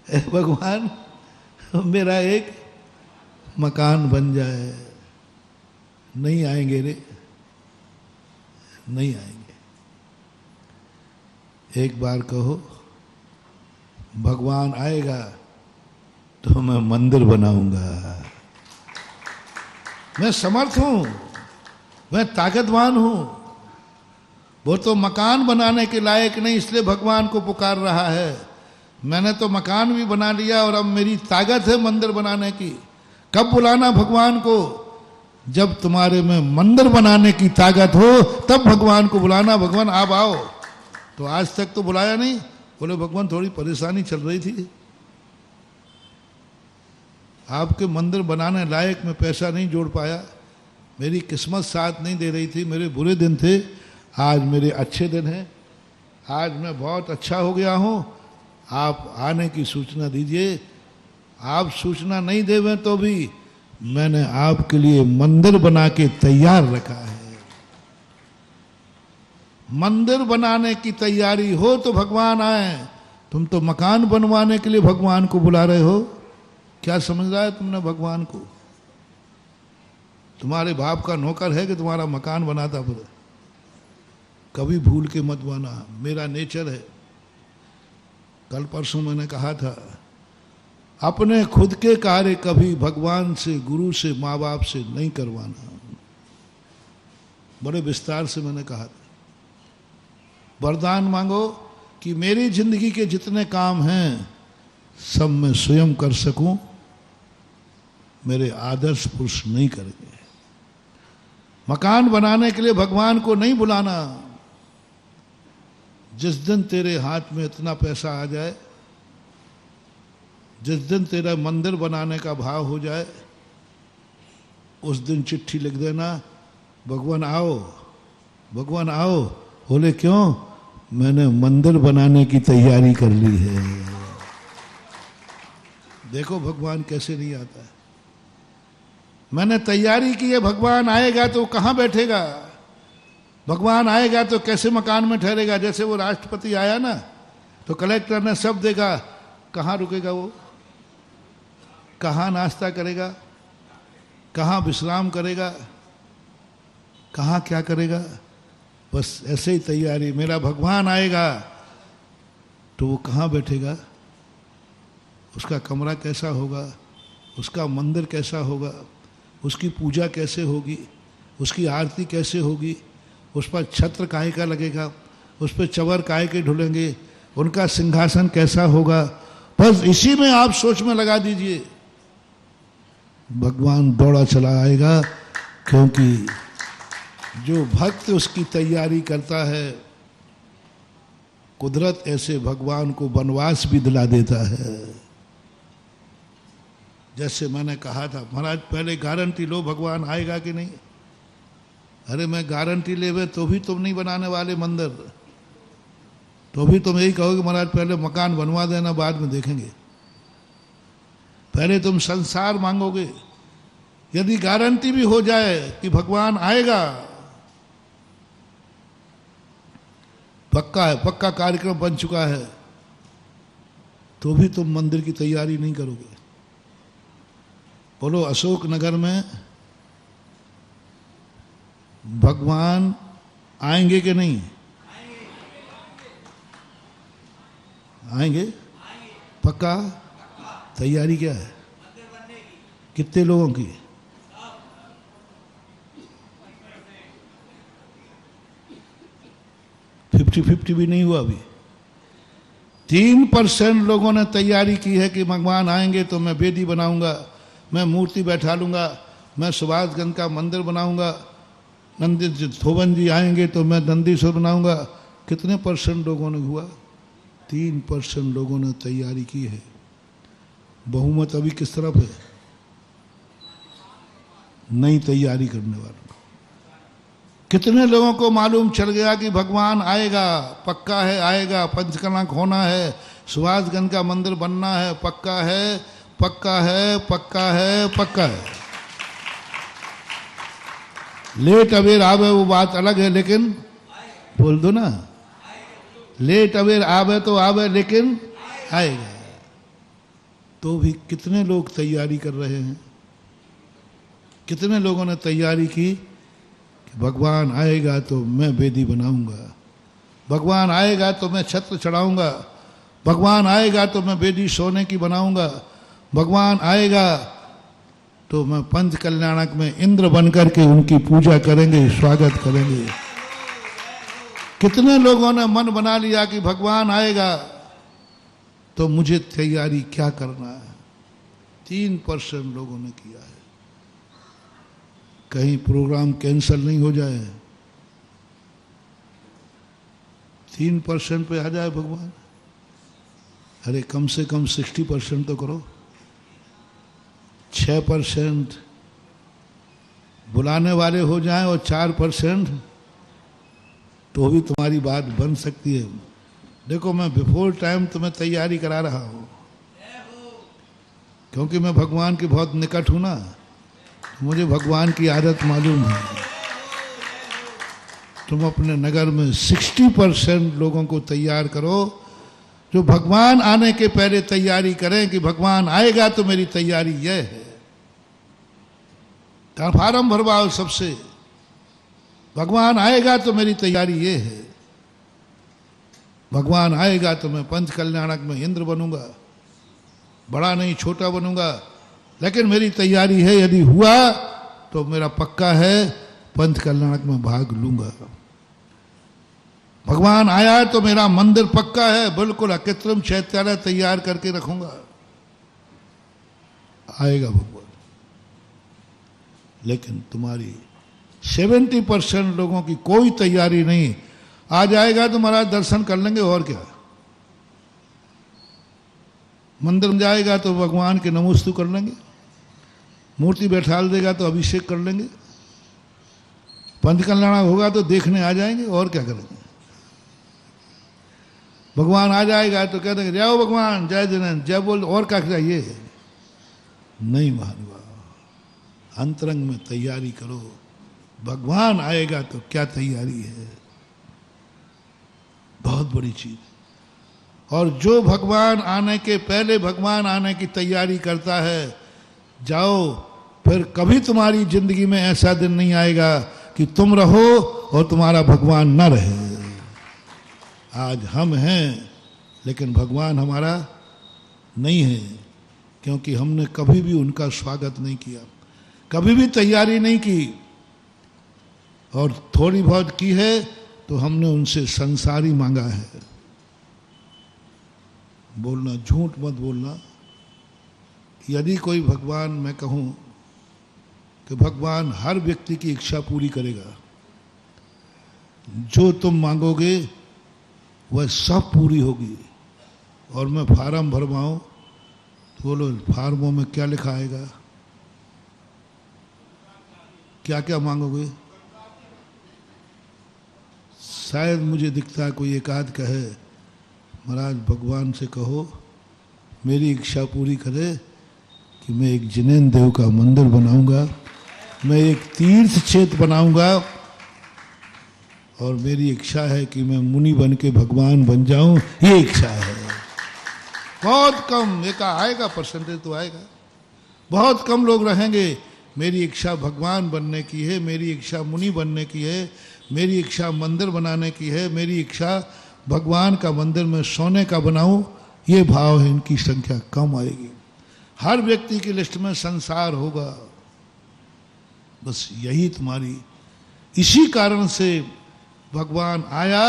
[SPEAKER 2] हे भगवान, मेरा एक मकान बन जाए। नहीं आएंगे रे, नहीं आएंगे। एक बार कहो, भगवान आएगा तो मैं मंदिर बनाऊंगा। मैं समर्थ हूं, मैं ताकतवान हूं। वो तो मकान बनाने के लायक नहीं, इसलिए भगवान को पुकार रहा है। मैंने तो मकान भी बना लिया और अब मेरी ताकत है मंदिर बनाने की। कब बुलाना भगवान को? जब तुम्हारे में मंदिर बनाने की ताकत हो तब भगवान को बुलाना। भगवान आप आओ। तो आज तक तो बुलाया नहीं। बोले भगवान थोड़ी परेशानी चल रही थी, आपके मंदिर बनाने लायक मैं पैसा नहीं जोड़ पाया, मेरी किस्मत साथ नहीं दे रही थी, मेरे बुरे दिन थे। आज मेरे अच्छे दिन हैं, आज मैं बहुत अच्छा हो गया हूँ। आप आने की सूचना दीजिए। आप सूचना नहीं देवें तो भी मैंने आपके लिए मंदिर बना के तैयार रखा है। मंदिर बनाने की तैयारी हो तो भगवान आए। तुम तो मकान बनवाने के लिए भगवान को बुला रहे हो। क्या समझ रहा है तुमने भगवान को? तुम्हारे बाप का नौकर है कि तुम्हारा मकान बनाता फिरे? कभी भूल के मत बना, मेरा नेचर है। कल परसों मैंने कहा था, अपने खुद के कार्य कभी भगवान से, गुरु से, माँ बाप से नहीं करवाना। बड़े विस्तार से मैंने कहा था। वरदान मांगो कि मेरी जिंदगी के जितने काम हैं सब मैं स्वयं कर सकूं, मेरे आदर्श पुरुष नहीं करेंगे। मकान बनाने के लिए भगवान को नहीं बुलाना। जिस दिन तेरे हाथ में इतना पैसा आ जाए, जिस दिन तेरा मंदिर बनाने का भाव हो जाए, उस दिन चिट्ठी लिख देना, भगवान आओ, भगवान आओ। बोले क्यों? मैंने मंदिर बनाने की तैयारी कर ली है। देखो भगवान कैसे नहीं आता है। मैंने तैयारी की है। भगवान आएगा तो कहाँ बैठेगा? भगवान आएगा तो कैसे मकान में ठहरेगा? जैसे वो राष्ट्रपति आया ना, तो कलेक्टर ने सब देखा, कहाँ रुकेगा वो, कहाँ नाश्ता करेगा, कहाँ विश्राम करेगा, कहाँ क्या करेगा? बस ऐसे ही तैयारी। मेरा भगवान आएगा तो वो कहाँ बैठेगा, उसका कमरा कैसा होगा, उसका मंदिर कैसा होगा, उसकी पूजा कैसे होगी, उसकी आरती कैसे होगी, उस पर छत्र काहे का लगेगा, उस पर चवर काहे के ढुलेंगे, उनका सिंहासन कैसा होगा। बस इसी में आप सोच में लगा दीजिए, भगवान दौड़ा चला आएगा। क्योंकि जो भक्त उसकी तैयारी करता है, कुदरत ऐसे भगवान को वनवास भी दिला देता है। जैसे मैंने कहा था, महाराज पहले गारंटी लो भगवान आएगा कि नहीं। अरे मैं गारंटी लेवे तो भी तुम नहीं बनाने वाले मंदिर, तो भी तुम यही कहोगे महाराज पहले मकान बनवा देना, बाद में देखेंगे। पहले तुम संसार मांगोगे। यदि गारंटी भी हो जाए कि भगवान आएगा, पक्का है, पक्का कार्यक्रम बन चुका है, तो भी तुम मंदिर की तैयारी नहीं करोगे। बोलो अशोक नगर में भगवान आएंगे कि नहीं? आएंगे। पक्का? तैयारी क्या है? कितने लोगों की? फिफ्टी 50 भी नहीं हुआ अभी। 3% लोगों ने तैयारी की है कि भगवान आएंगे तो मैं वेदी बनाऊंगा, मैं मूर्ति बैठा लूंगा, मैं सुभाषगंज का मंदिर बनाऊंगा, नंदी थोबन जी आएंगे तो मैं नंदीश्वर बनाऊंगा। कितने % लोगों ने हुआ? 3% लोगों ने तैयारी की है। बहुमत अभी किस तरफ है? नई तैयारी करने वालों। कितने लोगों को मालूम चल गया कि भगवान आएगा, पक्का है आएगा, पंचकर्णक होना है, सुभाषगंज का मंदिर बनना है, पक्का है पक्का है पक्का है पक्का है। लेट अवेयर आवे वो बात अलग है, लेकिन बोल दो ना, लेट अवेयर आवे तो आवे लेकिन आएगा। तो भी कितने लोग तैयारी कर रहे हैं? कितने लोगों ने तैयारी की कि भगवान आएगा तो मैं वेदी बनाऊंगा, भगवान आएगा तो मैं छत्र चढ़ाऊंगा, भगवान आएगा तो मैं वेदी सोने की बनाऊंगा, भगवान आएगा तो मैं पंच कल्याणक में इंद्र बनकर के उनकी पूजा करेंगे, स्वागत करेंगे। कितने लोगों ने मन बना लिया कि भगवान आएगा तो मुझे तैयारी क्या करना है? 3% लोगों ने किया है। कहीं प्रोग्राम कैंसल नहीं हो जाए, 3% पे आ जाए भगवान। अरे कम से कम 60% तो करो। 6% बुलाने वाले हो जाएं और 4% तो भी तुम्हारी बात बन सकती है। देखो मैं बिफोर टाइम तुम्हें तैयारी करा रहा हूं, क्योंकि मैं भगवान के बहुत निकट हूं ना, मुझे भगवान की आदत मालूम है। तुम अपने नगर में 60% लोगों को तैयार करो जो भगवान आने के पहले तैयारी करें कि भगवान आएगा तो मेरी तैयारी यह है। फार्म भरवाओ सबसे, भगवान आएगा तो मेरी तैयारी ये है, भगवान आएगा तो मैं पंच कल्याणक में इंद्र बनूंगा, बड़ा नहीं छोटा बनूंगा, लेकिन मेरी तैयारी है, यदि हुआ तो मेरा पक्का है पंच कल्याणक में भाग लूंगा। भगवान आया तो मेरा मंदिर पक्का है, बिल्कुल अकृत्रिम चैत्यालय तैयार करके रखूंगा। आएगा भगवान, लेकिन तुम्हारी 70% लोगों की कोई तैयारी नहीं। आ जाएगा तो महाराज दर्शन कर लेंगे और क्या, मंदिर में जाएगा तो भगवान के नमोस्तु कर लेंगे, मूर्ति बैठाल देगा तो अभिषेक कर लेंगे, पंचकल्याण होगा तो देखने आ जाएंगे और क्या करेंगे। भगवान आ जाएगा तो कह देंगे जय हो भगवान, जय जिनेन्द्र, जय बोल, और क्या चाहिए? नहीं महानुभाव, अंतरंग में तैयारी करो। भगवान आएगा तो क्या तैयारी है, बहुत बड़ी चीज। और जो भगवान आने के पहले भगवान आने की तैयारी करता है, जाओ, फिर कभी तुम्हारी जिंदगी में ऐसा दिन नहीं आएगा कि तुम रहो और तुम्हारा भगवान न रहे। आज हम हैं लेकिन भगवान हमारा नहीं है, क्योंकि हमने कभी भी उनका स्वागत नहीं किया, कभी भी तैयारी नहीं की, और थोड़ी बहुत की है तो हमने उनसे संसारी मांगा है। बोलना, झूठ मत बोलना। यदि कोई भगवान, मैं कहूं कि भगवान हर व्यक्ति की इच्छा पूरी करेगा, जो तुम मांगोगे वह सब पूरी होगी। और मैं फार्म भरवाऊं तो बोलो फार्मों में क्या लिखा आएगा, क्या क्या मांगोगे? शायद मुझे दिखता है कोई एक आध कहे महाराज भगवान से कहो मेरी इच्छा पूरी करे कि मैं एक जिनेन्द्र देव का मंदिर बनाऊंगा, मैं एक तीर्थ क्षेत्र बनाऊंगा, और मेरी इच्छा है कि मैं मुनि बन के भगवान बन जाऊं, ये इच्छा है। बहुत कम, एक आएगा परसेंटेज तो आएगा, बहुत कम लोग रहेंगे मेरी इच्छा भगवान बनने की है, मेरी इच्छा मुनि बनने की है, मेरी इच्छा मंदिर बनाने की है, मेरी इच्छा भगवान का मंदिर में सोने का बनाऊं, ये भाव है, इनकी संख्या कम आएगी। हर व्यक्ति की लिस्ट में संसार होगा। बस यही तुम्हारी, इसी कारण से भगवान आया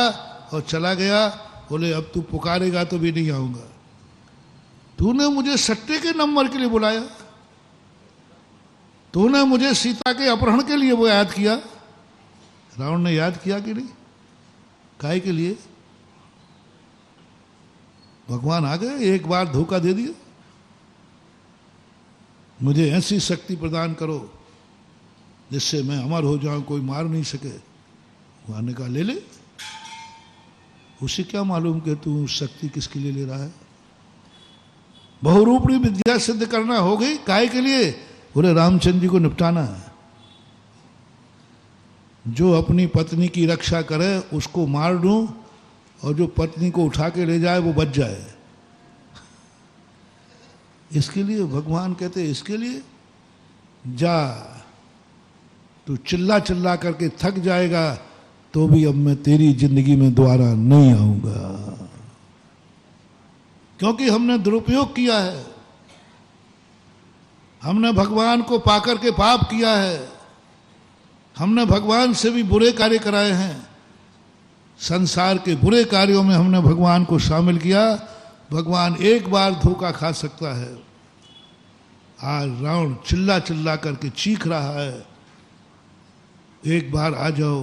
[SPEAKER 2] और चला गया। बोले अब तू पुकारेगा तो भी नहीं आऊंगा। तूने मुझे सट्टे के नंबर के लिए बुलाया, तूने मुझे सीता के अपहरण के लिए वो याद किया। रावण ने याद किया कि नहीं? काहे के लिए? भगवान आ गए, एक बार धोखा दे दिया, मुझे ऐसी शक्ति प्रदान करो जिससे मैं अमर हो जाऊं, कोई मार नहीं सके। भगवान ने कहा ले ले। उसे क्या मालूम कि तू शक्ति किसके लिए ले रहा है? बहुरूपणी विद्या सिद्ध करना हो गई, काहे के लिए? बोले रामचंद्र जी को निपटाना है। जो अपनी पत्नी की रक्षा करे उसको मार दूं, और जो पत्नी को उठा के ले जाए वो बच जाए। इसके लिए भगवान कहते हैं, इसके लिए जा, तू चिल्ला चिल्ला करके थक जाएगा तो भी अब मैं तेरी जिंदगी में दोबारा नहीं आऊंगा, क्योंकि हमने दुरुपयोग किया है, हमने भगवान को पाकर के पाप किया है, हमने भगवान से भी बुरे कार्य कराए हैं, संसार के बुरे कार्यों में हमने भगवान को शामिल किया। भगवान एक बार धोखा खा सकता है। आज रावण चिल्ला चिल्ला करके चीख रहा है, एक बार आ जाओ।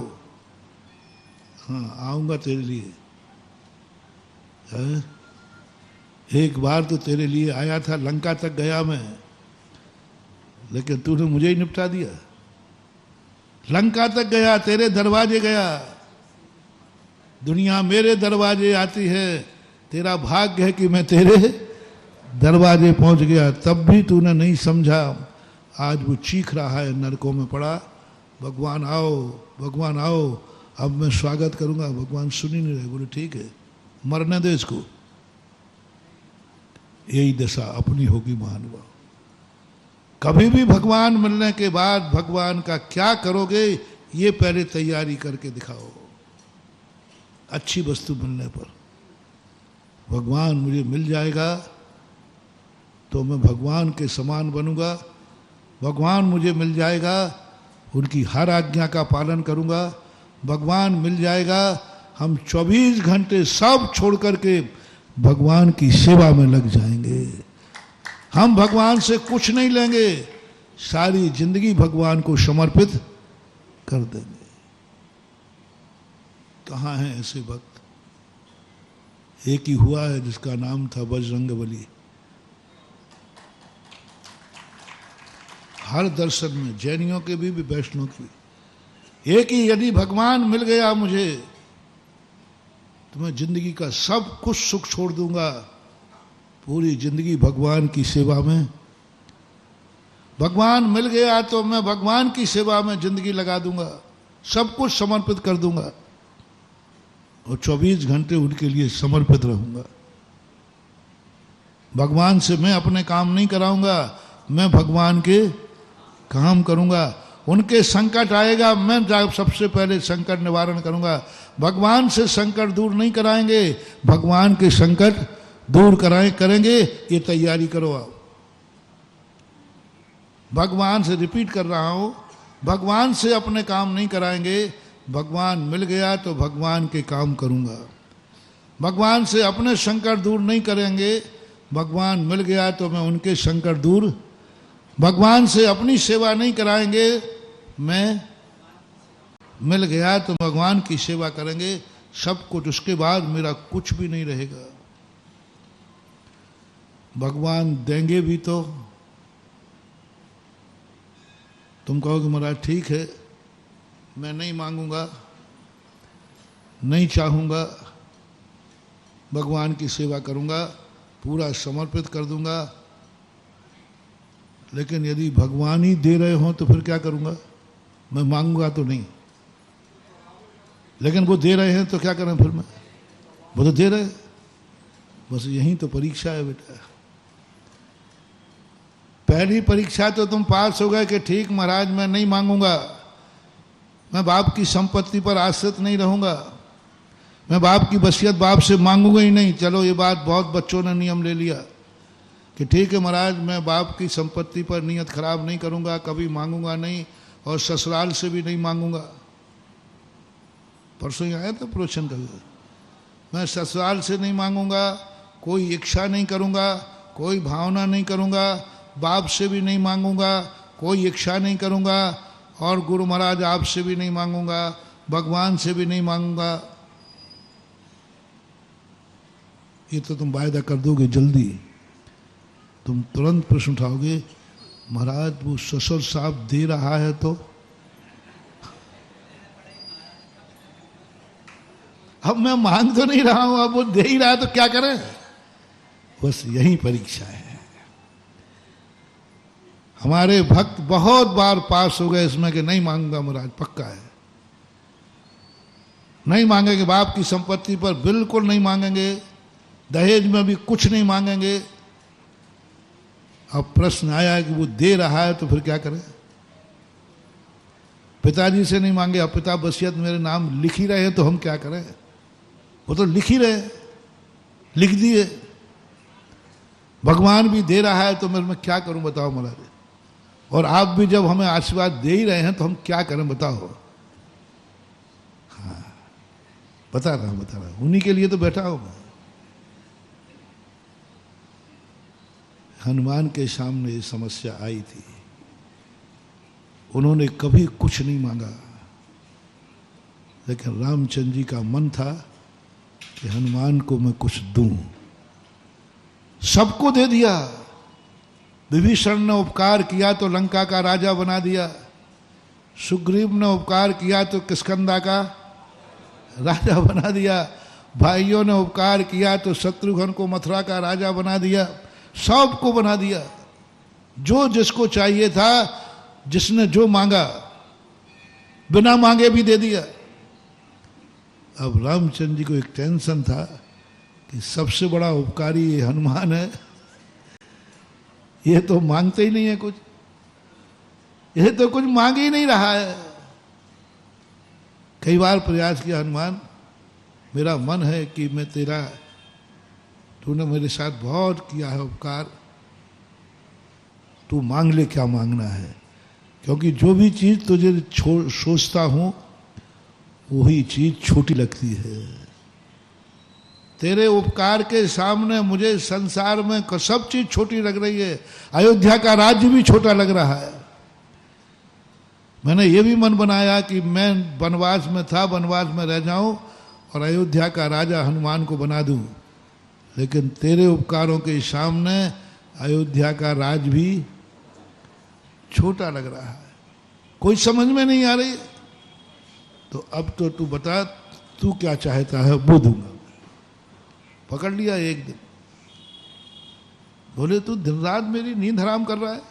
[SPEAKER 2] हाँ आऊंगा तेरे लिए है? एक बार तो तेरे लिए आया था, लंका तक गया मैं, लेकिन तूने मुझे ही निपटा दिया। लंका तक गया, तेरे दरवाजे गया, दुनिया मेरे दरवाजे आती है, तेरा भाग्य है कि मैं तेरे दरवाजे पहुंच गया, तब भी तूने नहीं समझा। आज वो चीख रहा है, नरकों में पड़ा, भगवान आओ, भगवान आओ, अब मैं स्वागत करूंगा। भगवान सुन ही नहीं रहे, बोले ठीक है मरने दे इसको। यही दशा अपनी होगी महानुभाव। कभी भी भगवान मिलने के बाद भगवान का क्या करोगे ये पहले तैयारी करके दिखाओ। अच्छी वस्तु मिलने पर भगवान मुझे मिल जाएगा तो मैं भगवान के समान बनूंगा, भगवान मुझे मिल जाएगा उनकी हर आज्ञा का पालन करूंगा, भगवान मिल जाएगा हम 24 घंटे सब छोड़ करके भगवान की सेवा में लग जाएंगे। हम भगवान से कुछ नहीं लेंगे, सारी जिंदगी भगवान को समर्पित कर देंगे। कहाँ हैं ऐसे भक्त? एक ही हुआ है जिसका नाम था बजरंगबली। हर दर्शन में, जैनियों के भी वैष्णव की, एक ही, यदि भगवान मिल गया मुझे तो मैं जिंदगी का सब कुछ सुख छोड़ दूंगा, पूरी जिंदगी भगवान की सेवा में। भगवान मिल गया तो मैं भगवान की सेवा में जिंदगी लगा दूंगा, सब कुछ समर्पित कर दूंगा और 24 घंटे उनके लिए समर्पित रहूंगा। भगवान से मैं अपने काम नहीं कराऊंगा, मैं भगवान के काम करूंगा। उनके संकट आएगा, मैं सबसे पहले संकट निवारण करूंगा। भगवान से संकट दूर नहीं कराएंगे, भगवान के संकट दूर करेंगे। ये तैयारी करो आप। भगवान से, रिपीट कर रहा हूं, भगवान से अपने काम नहीं कराएंगे। भगवान मिल गया तो भगवान के काम करूंगा। भगवान से अपने संकट दूर नहीं करेंगे, भगवान मिल गया तो मैं उनके संकट दूर। भगवान से अपनी सेवा नहीं कराएंगे, मैं मिल गया तो भगवान की सेवा करेंगे सब कुछ, उसके बाद मेरा कुछ भी नहीं रहेगा। भगवान देंगे भी तो तुम कहोगे महाराज ठीक है, मैं नहीं मांगूंगा, नहीं चाहूंगा, भगवान की सेवा करूंगा, पूरा समर्पित कर दूंगा। लेकिन यदि भगवान ही दे रहे हो तो फिर क्या करूंगा? मैं मांगूंगा तो नहीं, लेकिन वो दे रहे हैं तो क्या करें फिर? मैं, वो तो दे रहे हैं, बस यही तो परीक्षा है बेटा। पहली परीक्षा तो तुम पास हो गए कि ठीक महाराज मैं नहीं मांगूंगा, मैं बाप की संपत्ति पर आश्रित नहीं रहूंगा, मैं बाप की वसीयत बाप से मांगूंगा ही नहीं। चलो ये बात बहुत बच्चों ने नियम ले लिया, कि ठीक है महाराज, मैं बाप की संपत्ति पर नीयत खराब नहीं करूंगा, कभी मांगूंगा नहीं और ससुराल से भी नहीं मांगूंगा। परसों ही आया था प्रवचन का, मैं ससुराल से नहीं मांगूंगा, कोई इच्छा नहीं करूंगा, कोई भावना नहीं करूंगा, बाप से भी नहीं मांगूंगा, कोई इच्छा नहीं करूंगा, और गुरु महाराज आपसे भी नहीं मांगूंगा, भगवान से भी नहीं मांगूंगा। ये तो तुम वायदा कर दोगे जल्दी, तुम तुरंत प्रश्न उठाओगे, महाराज वो ससुर साहब दे रहा है तो अब मैं मांग तो नहीं रहा हूं, अब वो दे ही रहा है तो क्या करें। बस यही परीक्षा है। हमारे भक्त बहुत बार पास हो गए इसमें कि नहीं मांगूंगा महाराज, पक्का है, नहीं मांगेंगे, बाप की संपत्ति पर बिल्कुल नहीं मांगेंगे, दहेज में भी कुछ नहीं मांगेंगे। अब प्रश्न आया कि वो दे रहा है तो फिर क्या करें। पिताजी से नहीं मांगे, अब पिता वसीयत मेरे नाम लिख ही रहे हैं तो हम क्या करें। वो तो लिख ही रहे, लिख दिए, भगवान भी दे रहा है तो मैं क्या करूं बताओ महाराज। और आप भी जब हमें आशीर्वाद दे ही रहे हैं तो हम क्या करें बताओ। हाँ, बता रहा हूं, उन्हीं के लिए तो बैठा हूं मैं। हनुमान के सामने ये समस्या आई थी, उन्होंने कभी कुछ नहीं मांगा, लेकिन रामचंद्र जी का मन था कि हनुमान को मैं कुछ दूं। सबको दे दिया। विभीषण ने उपकार किया तो लंका का राजा बना दिया, सुग्रीव ने उपकार किया तो किष्किंधा का राजा बना दिया, भाइयों ने उपकार किया तो शत्रुघ्न को मथुरा का राजा बना दिया, सबको बना दिया। जो जिसको चाहिए था, जिसने जो मांगा, बिना मांगे भी दे दिया। अब रामचंद्र जी को एक टेंशन था कि सबसे बड़ा उपकारी ये हनुमान है, ये तो मांगते ही नहीं है कुछ, ये तो कुछ मांग ही नहीं रहा है। कई बार प्रयास किया, हनुमान मेरा मन है कि मैं तेरा, तूने मेरे साथ बहुत किया है उपकार, तू मांग ले क्या मांगना है, क्योंकि जो भी चीज तुझे सोचता हूं वही चीज छोटी लगती है। तेरे उपकार के सामने मुझे संसार में सब चीज छोटी लग रही है, अयोध्या का राज्य भी छोटा लग रहा है। मैंने ये भी मन बनाया कि मैं वनवास में था, वनवास में रह जाऊं और अयोध्या का राजा हनुमान को बना दूं, लेकिन तेरे उपकारों के सामने अयोध्या का राज भी छोटा लग रहा है, कोई समझ में नहीं आ रही। तो अब तो तू बता, तू क्या चाहता है वो दूंगा। पकड़ लिया एक दिन, बोले तू दिन रात मेरी नींद हराम कर रहा है,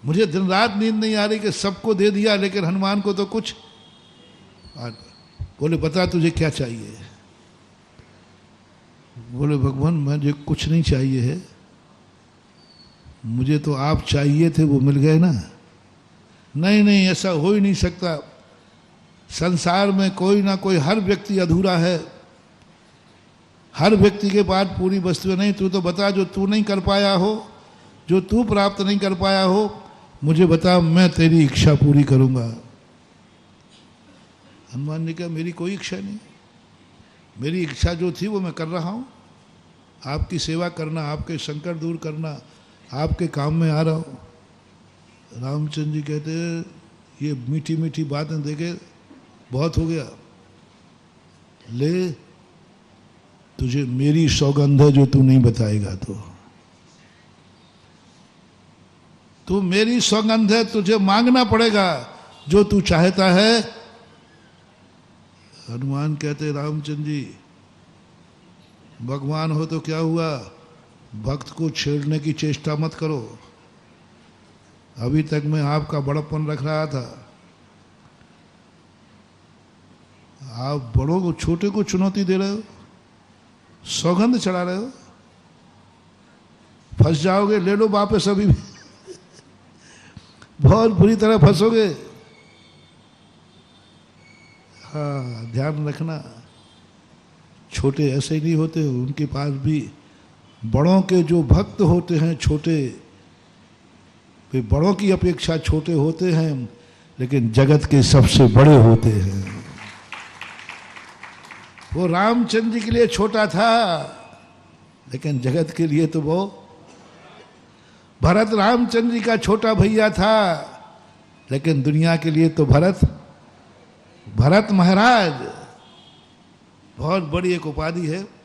[SPEAKER 2] मुझे दिन रात नींद नहीं आ रही कि सबको दे दिया लेकिन हनुमान को तो कुछ। बोले बता तुझे क्या चाहिए। बोले भगवान मुझे कुछ नहीं चाहिए है, मुझे तो आप चाहिए थे वो मिल गए ना। नहीं नहीं, ऐसा हो ही नहीं सकता, संसार में कोई ना कोई, हर व्यक्ति अधूरा है, हर व्यक्ति के पास पूरी वस्तुएं नहीं। तू तो बता जो तू नहीं कर पाया हो, जो तू प्राप्त नहीं कर पाया हो, मुझे बता, मैं तेरी इच्छा पूरी करूंगा। हनुमान ने कहा मेरी कोई इच्छा नहीं, मेरी इच्छा जो थी वो मैं कर रहा हूं, आपकी सेवा करना, आपके संकट दूर करना, आपके काम में आ रहा हूं। रामचंद्र जी कहते ये मीठी मीठी बातें देखे बहुत हो गया, ले तुझे मेरी सौगंध है जो तू नहीं बताएगा तो मेरी सौगंध है, तुझे मांगना पड़ेगा जो तू चाहता है। हनुमान कहते रामचंद्र जी भगवान हो तो क्या हुआ, भक्त को छेड़ने की चेष्टा मत करो। अभी तक मैं आपका बड़प्पन रख रहा था, आप बड़ों को, छोटे को चुनौती दे रहे हो, सौगंध चढ़ा रहे हो, फंस जाओगे, ले लो वापस अभी भी बहुत बुरी तरह फंसोगे। हाँ ध्यान रखना, छोटे ऐसे ही नहीं होते, उनके पास भी बड़ों के जो भक्त होते हैं छोटे, वे बड़ों की अपेक्षा छोटे होते हैं, लेकिन जगत के सबसे बड़े होते हैं। वो रामचंद्र जी के लिए छोटा था, लेकिन जगत के लिए तो वो भरत रामचंद्र जी का छोटा भैया था, लेकिन दुनिया के लिए तो भरत महाराज बहुत बड़ी एक उपाधि है।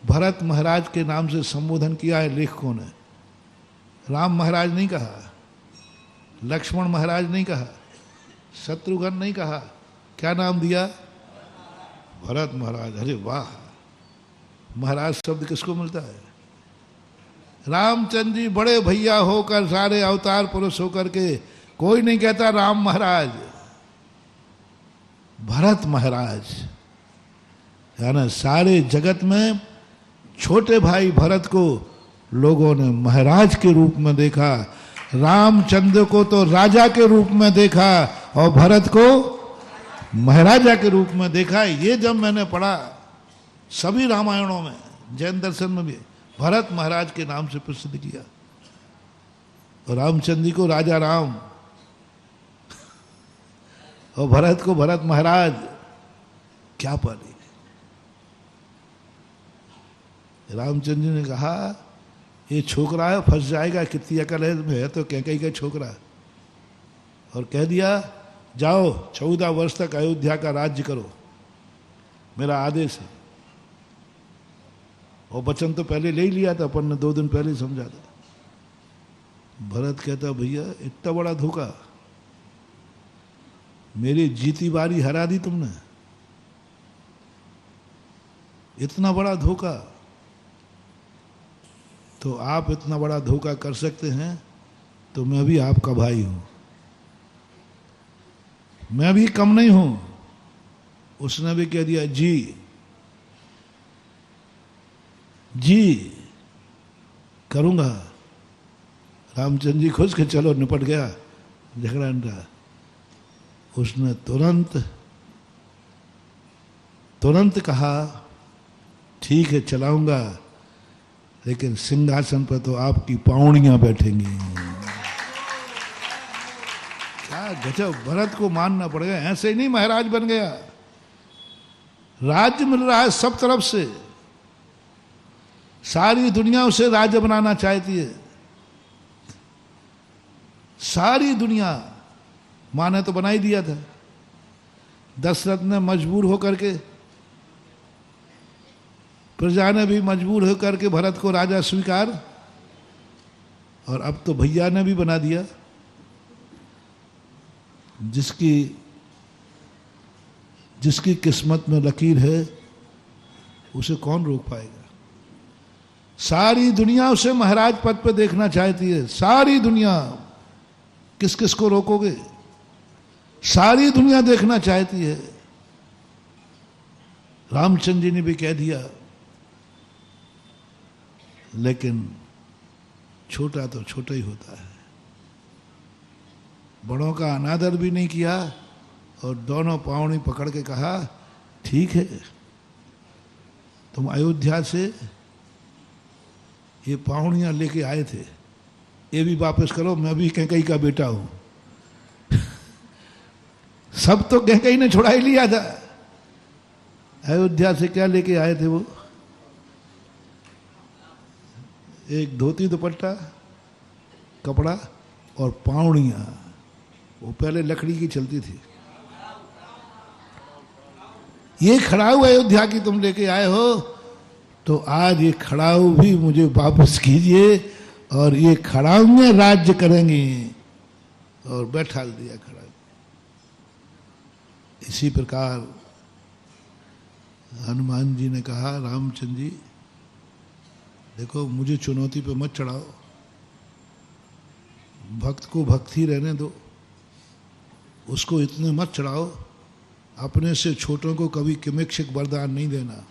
[SPEAKER 2] भरत महाराज के नाम से संबोधन किया है लेखकों ने। राम महाराज नहीं कहा, लक्ष्मण महाराज नहीं कहा, शत्रुघ्न नहीं कहा, क्या नाम दिया? भरत महाराज। अरे वाह, महाराज शब्द किसको मिलता है? रामचंद्र जी बड़े भैया होकर, सारे अवतार पुरुष होकर के कोई नहीं कहता राम महाराज, भरत महाराज। यानी सारे जगत में छोटे भाई भरत को लोगों ने महाराज के रूप में देखा, रामचंद्र को तो राजा के रूप में देखा और भरत को महाराजा के रूप में देखा। ये जब मैंने पढ़ा सभी रामायणों में, जैन दर्शन में भी भरत महाराज के नाम से प्रसिद्ध किया, और रामचंद्र जी को राजा राम और भरत को भरत महाराज। क्या पाली! रामचंद्र जी ने कहा ये छोकरा है, फंस जाएगा, कितनी अकल है इसमें, है तो कैकई का छोकरा। और कह दिया जाओ 14 वर्ष तक अयोध्या का राज्य करो, मेरा आदेश है। और वचन तो पहले ले ही लिया था, अपन ने 2 दिन पहले ही समझा था। भरत कहता भैया इतना बड़ा धोखा, मेरी जीती बारी हरा दी तुमने, इतना बड़ा धोखा। तो आप इतना बड़ा धोखा कर सकते हैं तो मैं भी आपका भाई हूं, मैं भी कम नहीं हूं। उसने भी कह दिया जी जी करूंगा। रामचंद्र जी खुश के चलो निपट गया झगड़ा अंडा। उसने तुरंत कहा ठीक है चलाऊंगा, लेकिन सिंहासन पर तो आपकी पाउणियां बैठेंगी। क्या गजब! भरत को मानना पड़ गया, ऐसे ही नहीं महाराज बन गया। राज्य मिल रहा है सब तरफ से, सारी दुनिया उसे राज्य बनाना चाहती है, सारी दुनिया। मां ने तो बना ही दिया था, दशरथ ने मजबूर होकर के, प्रजा ने भी मजबूर होकर के भरत को राजा स्वीकार, और अब तो भैया ने भी बना दिया। जिसकी किस्मत में लकीर है उसे कौन रोक पाएगा? सारी दुनिया उसे महाराज पद पे देखना चाहती है, सारी दुनिया। किस किस को रोकोगे? सारी दुनिया देखना चाहती है। रामचंद्र जी ने भी कह दिया, लेकिन छोटा तो छोटा ही होता है। बड़ों का अनादर भी नहीं किया और दोनों पावनी पकड़ के कहा ठीक है, तुम अयोध्या से ये पावनियां लेके आए थे, ये भी वापस करो, मैं भी कैकई का बेटा हूं। सब तो कैकई ने छुड़ा ही लिया था। अयोध्या से क्या लेके आए थे वो? एक धोती दुपट्टा, कपड़ा और पावनियां। वो पहले लकड़ी की चलती थी। ये खड़ाऊ अयोध्या की तुम लेके आए हो, तो आज ये खड़ाऊ भी मुझे वापस कीजिए, और ये खड़ाऊ में राज्य करेंगे। और बैठा दिया खड़ाऊ। इसी प्रकार हनुमान जी ने कहा रामचंद्र जी देखो, मुझे चुनौती पे मत चढ़ाओ, भक्त को भक्ति रहने दो, उसको इतने मत चढ़ाओ। अपने से छोटों को कभी किमिक्षिक वरदान नहीं देना,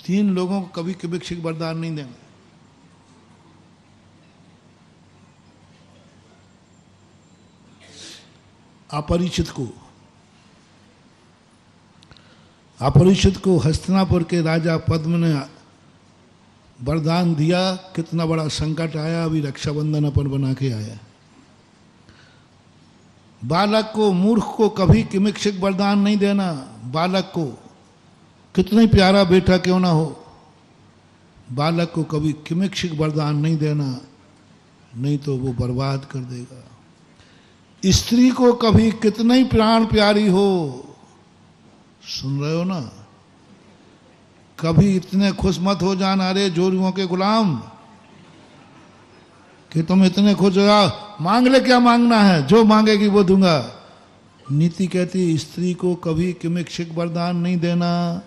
[SPEAKER 2] 3 लोगों को कभी किमिक्षिक वरदान नहीं देना। अपरिचित को हस्तिनापुर के राजा पद्म ने वरदान दिया, कितना बड़ा संकट आया, अभी रक्षाबंधन अपन बना के आया। बालक को, मूर्ख को कभी किमिक्षिक वरदान नहीं देना। बालक को, कितना ही प्यारा बेटा क्यों ना हो, बालक को कभी किमिक्षिक वरदान नहीं देना, नहीं तो वो बर्बाद कर देगा। स्त्री को कभी कितना ही प्राण प्यारी हो, सुन रहे हो ना, कभी इतने खुश मत हो जाना रे जोरियों के गुलाम कि तुम इतने खुश हो जाओ, मांग ले, क्या मांगना है, जो मांगेगी वो दूंगा। नीति कहती स्त्री को कभी किमिक्षिक वरदान नहीं देना।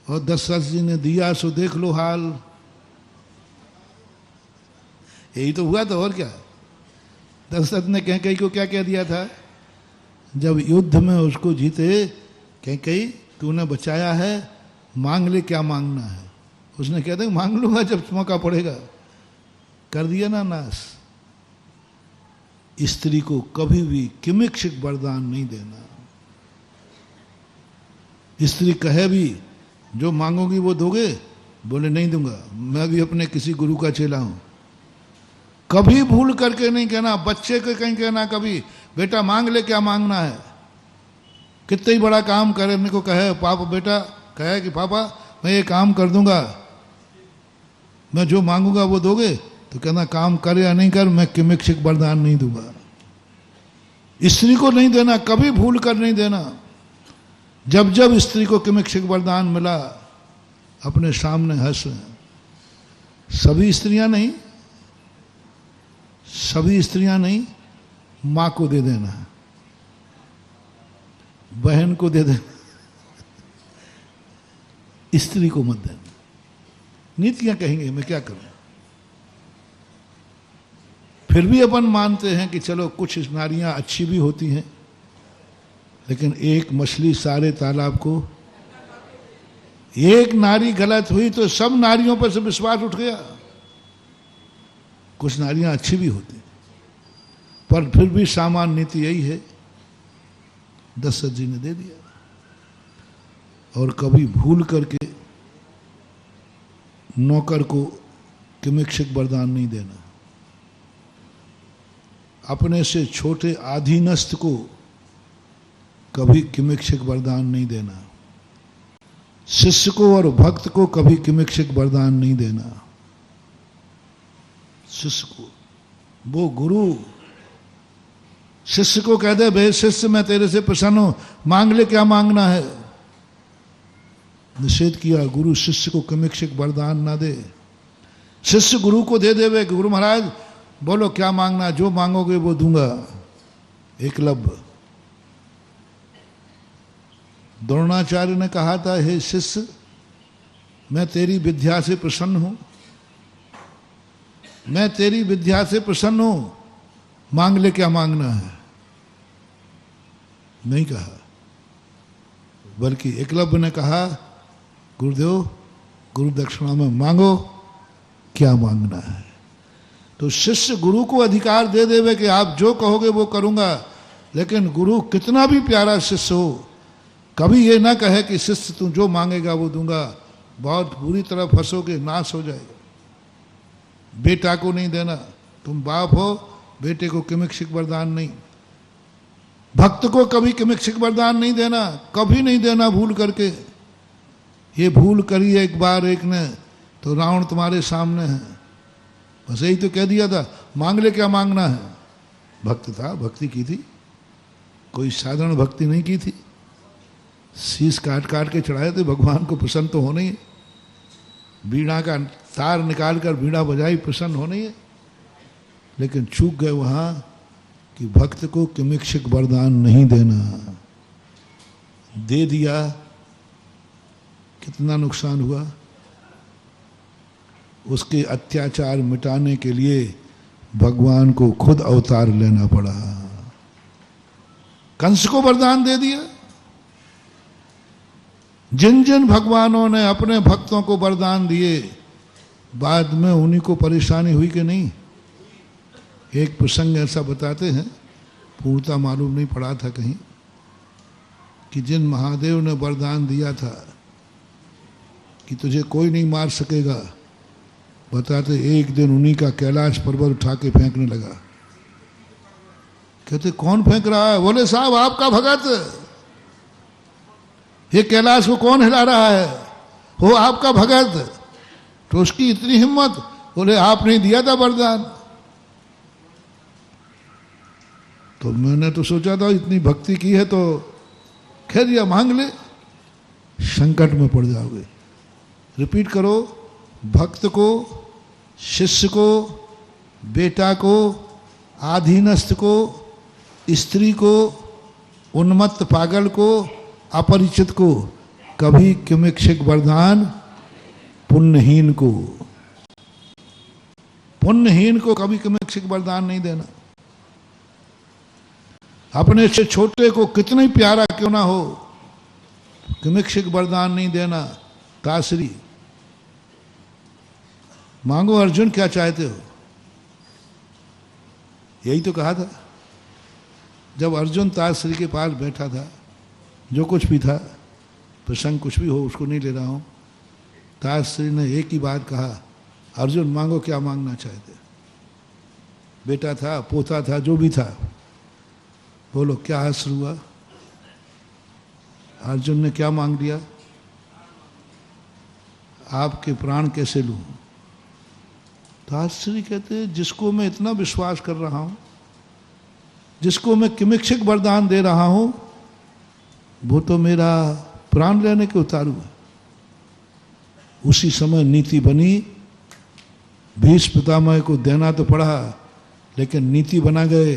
[SPEAKER 2] और दशरथ जी ने दिया सो देख लो हाल, यही तो हुआ। तो और क्या, दशरथ ने कैकेयी को क्या कह दिया था जब युद्ध में उसको जीते, कैकेयी तूने बचाया है, मांग ले, क्या मांगना है। उसने कह दिया मांग लूंगा जब मौका पड़ेगा। कर दिया ना नाश। स्त्री को कभी भी किमिक्षिक वरदान नहीं देना। स्त्री कहे भी जो मांगोगी वो दोगे, बोले नहीं दूंगा, मैं भी अपने किसी गुरु का चेला हूं। कभी भूल करके नहीं कहना, बच्चे को कहीं कहना कभी, बेटा मांग ले, क्या मांगना है। कितना ही बड़ा काम करने को कहे पापा, बेटा कहे कि पापा मैं ये काम कर दूंगा, मैं जो मांगूंगा वो दोगे, तो कहना काम कर या नहीं कर, मैं किमिक्षिक वरदान नहीं दूंगा। स्त्री को नहीं देना, कभी भूल कर नहीं देना। जब जब स्त्री को किमिक्षिक वरदान मिला, अपने सामने हंस, सभी स्त्रियां नहीं, सभी स्त्रियां नहीं, मां को दे देना, बहन को दे देना, स्त्री को मत देना। नीतियां कहेंगे, मैं क्या करूं। फिर भी अपन मानते हैं कि चलो कुछ नारियां अच्छी भी होती हैं, लेकिन एक मछली सारे तालाब को, एक नारी गलत हुई तो सब नारियों पर से विश्वास उठ गया। कुछ नारियां अच्छी भी होती, पर फिर भी सामान्य नीति यही है, दशरथ जी ने दे दिया। और कभी भूल करके नौकर को किमिक्षिक वरदान नहीं देना। अपने से छोटे अधीनस्थ को कभी किमिक्षिक वरदान नहीं देना। शिष्य को और भक्त को कभी किमिक्षिक वरदान नहीं देना। शिष्य को, वो गुरु शिष्य को कह दे, बे शिष्य मैं तेरे से प्रसन्न हूं, मांग ले, क्या मांगना है। निषेध किया, गुरु शिष्य को किमिक्षिक वरदान ना दे। शिष्य गुरु को दे देवे, गुरु महाराज बोलो क्या मांगना, जो मांगोगे वो दूंगा। एकलव्य, द्रोणाचार्य ने कहा था, हे शिष्य मैं तेरी विद्या से प्रसन्न हूं, मैं तेरी विद्या से प्रसन्न हूं, मांग ले, क्या मांगना है। नहीं कहा, बल्कि एकलव्य ने कहा, गुरुदेव गुरु दक्षिणा में मांगो, क्या मांगना है। तो शिष्य गुरु को अधिकार दे देवे कि आप जो कहोगे वो करूंगा, लेकिन गुरु कितना भी प्यारा शिष्य हो, कभी ये ना कहे कि शिष्य तू जो मांगेगा वो दूंगा, बहुत बुरी तरह फंसोगे, नाश हो जाएगा। बेटा को नहीं देना, तुम बाप हो, बेटे को किमिक्षिक वरदान नहीं। भक्त को कभी किमिक्षिक वरदान नहीं देना, कभी नहीं देना भूल करके। ये भूल करी एक बार एक ने, तो रावण तुम्हारे सामने है, बस यही तो कह दिया था, मांग ले, क्या मांगना है। भक्त था, भक्ति की थी, कोई साधारण भक्ति नहीं की थी। शीश काट काट के चढ़ाए थे, भगवान को प्रसन्न तो होना ही है। बीड़ा का तार निकाल कर बीड़ा बजाई, प्रसन्न होना ही है। लेकिन चूक गए वहां कि भक्त को किमिक्षिक वरदान नहीं देना। दे दिया, कितना नुकसान हुआ। उसके अत्याचार मिटाने के लिए भगवान को खुद अवतार लेना पड़ा। कंस को वरदान दे दिया। जिन जिन भगवानों ने अपने भक्तों को वरदान दिए, बाद में उन्हीं को परेशानी हुई कि नहीं। एक प्रसंग ऐसा बताते हैं, पूर्णता मालूम नहीं पड़ा था कहीं, कि जिन महादेव ने वरदान दिया था कि तुझे कोई नहीं मार सकेगा। बताते एक दिन उन्हीं का कैलाश पर्वत उठा के फेंकने लगा। कहते कौन फेंक रहा है? बोले साहब आपका भगत। ये कैलाश को कौन हिला रहा है? वो आपका भगत। तो उसकी इतनी हिम्मत। बोले आपने दिया था वरदान। तो मैंने तो सोचा था इतनी भक्ति की है तो खैर या मांग ले, संकट में पड़ जाओगे। रिपीट करो, भक्त को, शिष्य को, बेटा को, आधीनस्थ को, स्त्री को, उन्मत्त पागल को, अपरिचित को कभी किमिक्षिक वरदान पुण्यहीन को, पुण्यहीन को कभी किमिक्षिक वरदान नहीं देना। अपने से छोटे को कितना ही प्यारा क्यों ना हो, किमिक्षिक वरदान नहीं देना। तासरी मांगो अर्जुन क्या चाहते हो, यही तो कहा था जब अर्जुन तासरी के पास बैठा था। जो कुछ भी था, प्रसंग कुछ भी हो उसको नहीं ले रहा हूं। तासरी ने एक ही बात कहा, अर्जुन मांगो क्या मांगना चाहते। बेटा था, पोता था, जो भी था, बोलो क्या हासिल हुआ। अर्जुन ने क्या मांग लिया? आपके प्राण कैसे लूं। तासरी कहते जिसको मैं इतना विश्वास कर रहा हूं, जिसको मैं किमिक्षिक वरदान दे रहा हूं, वो तो मेरा प्राण लेने के उतारू है। उसी समय नीति बनी, भीष्म पितामह को देना तो पड़ा, लेकिन नीति बना गए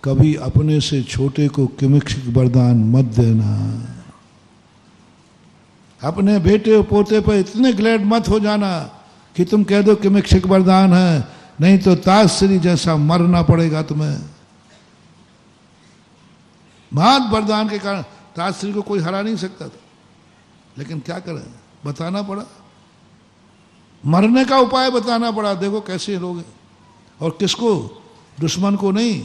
[SPEAKER 2] कभी अपने से छोटे को किमिक्षिक वरदान मत देना। अपने बेटे और पोते पर इतने ग्लेड मत हो जाना कि तुम कह दो किमिक्षिक वरदान है, नहीं तो तासरी जैसा मरना पड़ेगा तुम्हें। महान वरदान के कारण तासरी को कोई हरा नहीं सकता था, लेकिन क्या करें, बताना पड़ा, मरने का उपाय बताना पड़ा। देखो कैसे लोग, और किसको? दुश्मन को नहीं।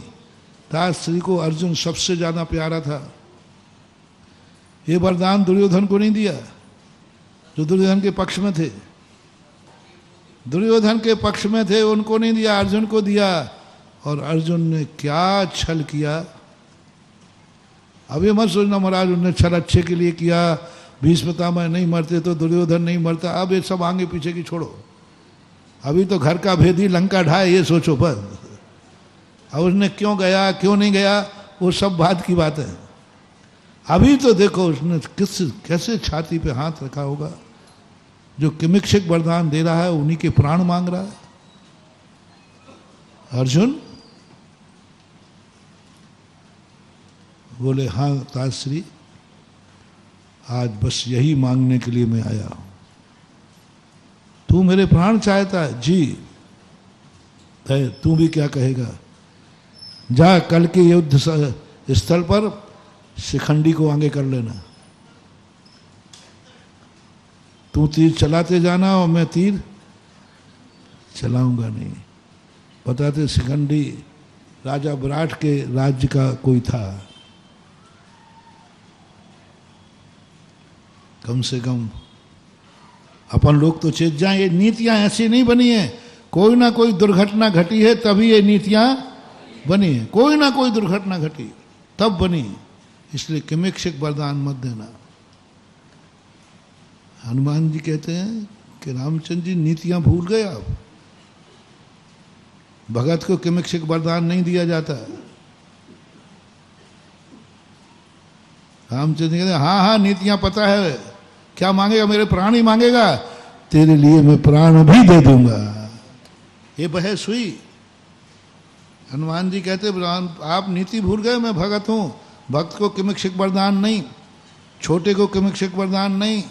[SPEAKER 2] तासरी को अर्जुन सबसे ज्यादा प्यारा था। ये वरदान दुर्योधन को नहीं दिया, जो दुर्योधन के पक्ष में थे। दुर्योधन के पक्ष में थे उनको नहीं दिया, अर्जुन को दिया। और अर्जुन ने क्या छल किया। अब ये मत सोचना महाराज उन्होंने छल अच्छे के लिए किया, भीष्म पितामह नहीं मरते तो दुर्योधन नहीं मरता। अब ये सब आगे पीछे की छोड़ो, अभी तो घर का भेदी लंका ढाए, ये सोचो बस। अब उसने क्यों गया क्यों नहीं गया वो सब बात की बात है। अभी तो देखो उसने कैसे छाती पे हाथ रखा होगा। जो किमिक्षिक वरदान दे रहा है उन्हीं के प्राण मांग रहा है अर्जुन। बोले हाँ तासरी, आज बस यही मांगने के लिए मैं आया हूं। तू मेरे प्राण चाहता है? जी। तू भी क्या कहेगा? जा कल के युद्ध स्थल पर शिखंडी को आगे कर लेना। तू तीर चलाते जाना और मैं तीर चलाऊंगा नहीं। बताते शिखंडी राजा विराट के राज्य का कोई था। कम से कम अपन लोग तो चेत जाएं, ये नीतियां ऐसी नहीं बनी है। कोई ना कोई दुर्घटना घटी है तभी ये नीतियां बनी है। कोई ना कोई दुर्घटना घटी तब बनी। इसलिए किमिक्षिक वरदान मत देना। हनुमान जी कहते हैं कि रामचंद्र जी नीतियां भूल गए आप। भगत को किमिक्षिक वरदान नहीं दिया जाता। रामचंद्र जी कहते हैं हाँ हाँ नीतियां पता है। क्या मांगेगा? मेरे प्राण ही मांगेगा। तेरे लिए मैं प्राण भी दे दूंगा। ये बहस हुई। हनुमान जी कहते आप नीति भूल गए, मैं भगत हूं। भक्त को किमिक्षिक वरदान नहीं, छोटे को किमिक्षिक वरदान नहीं।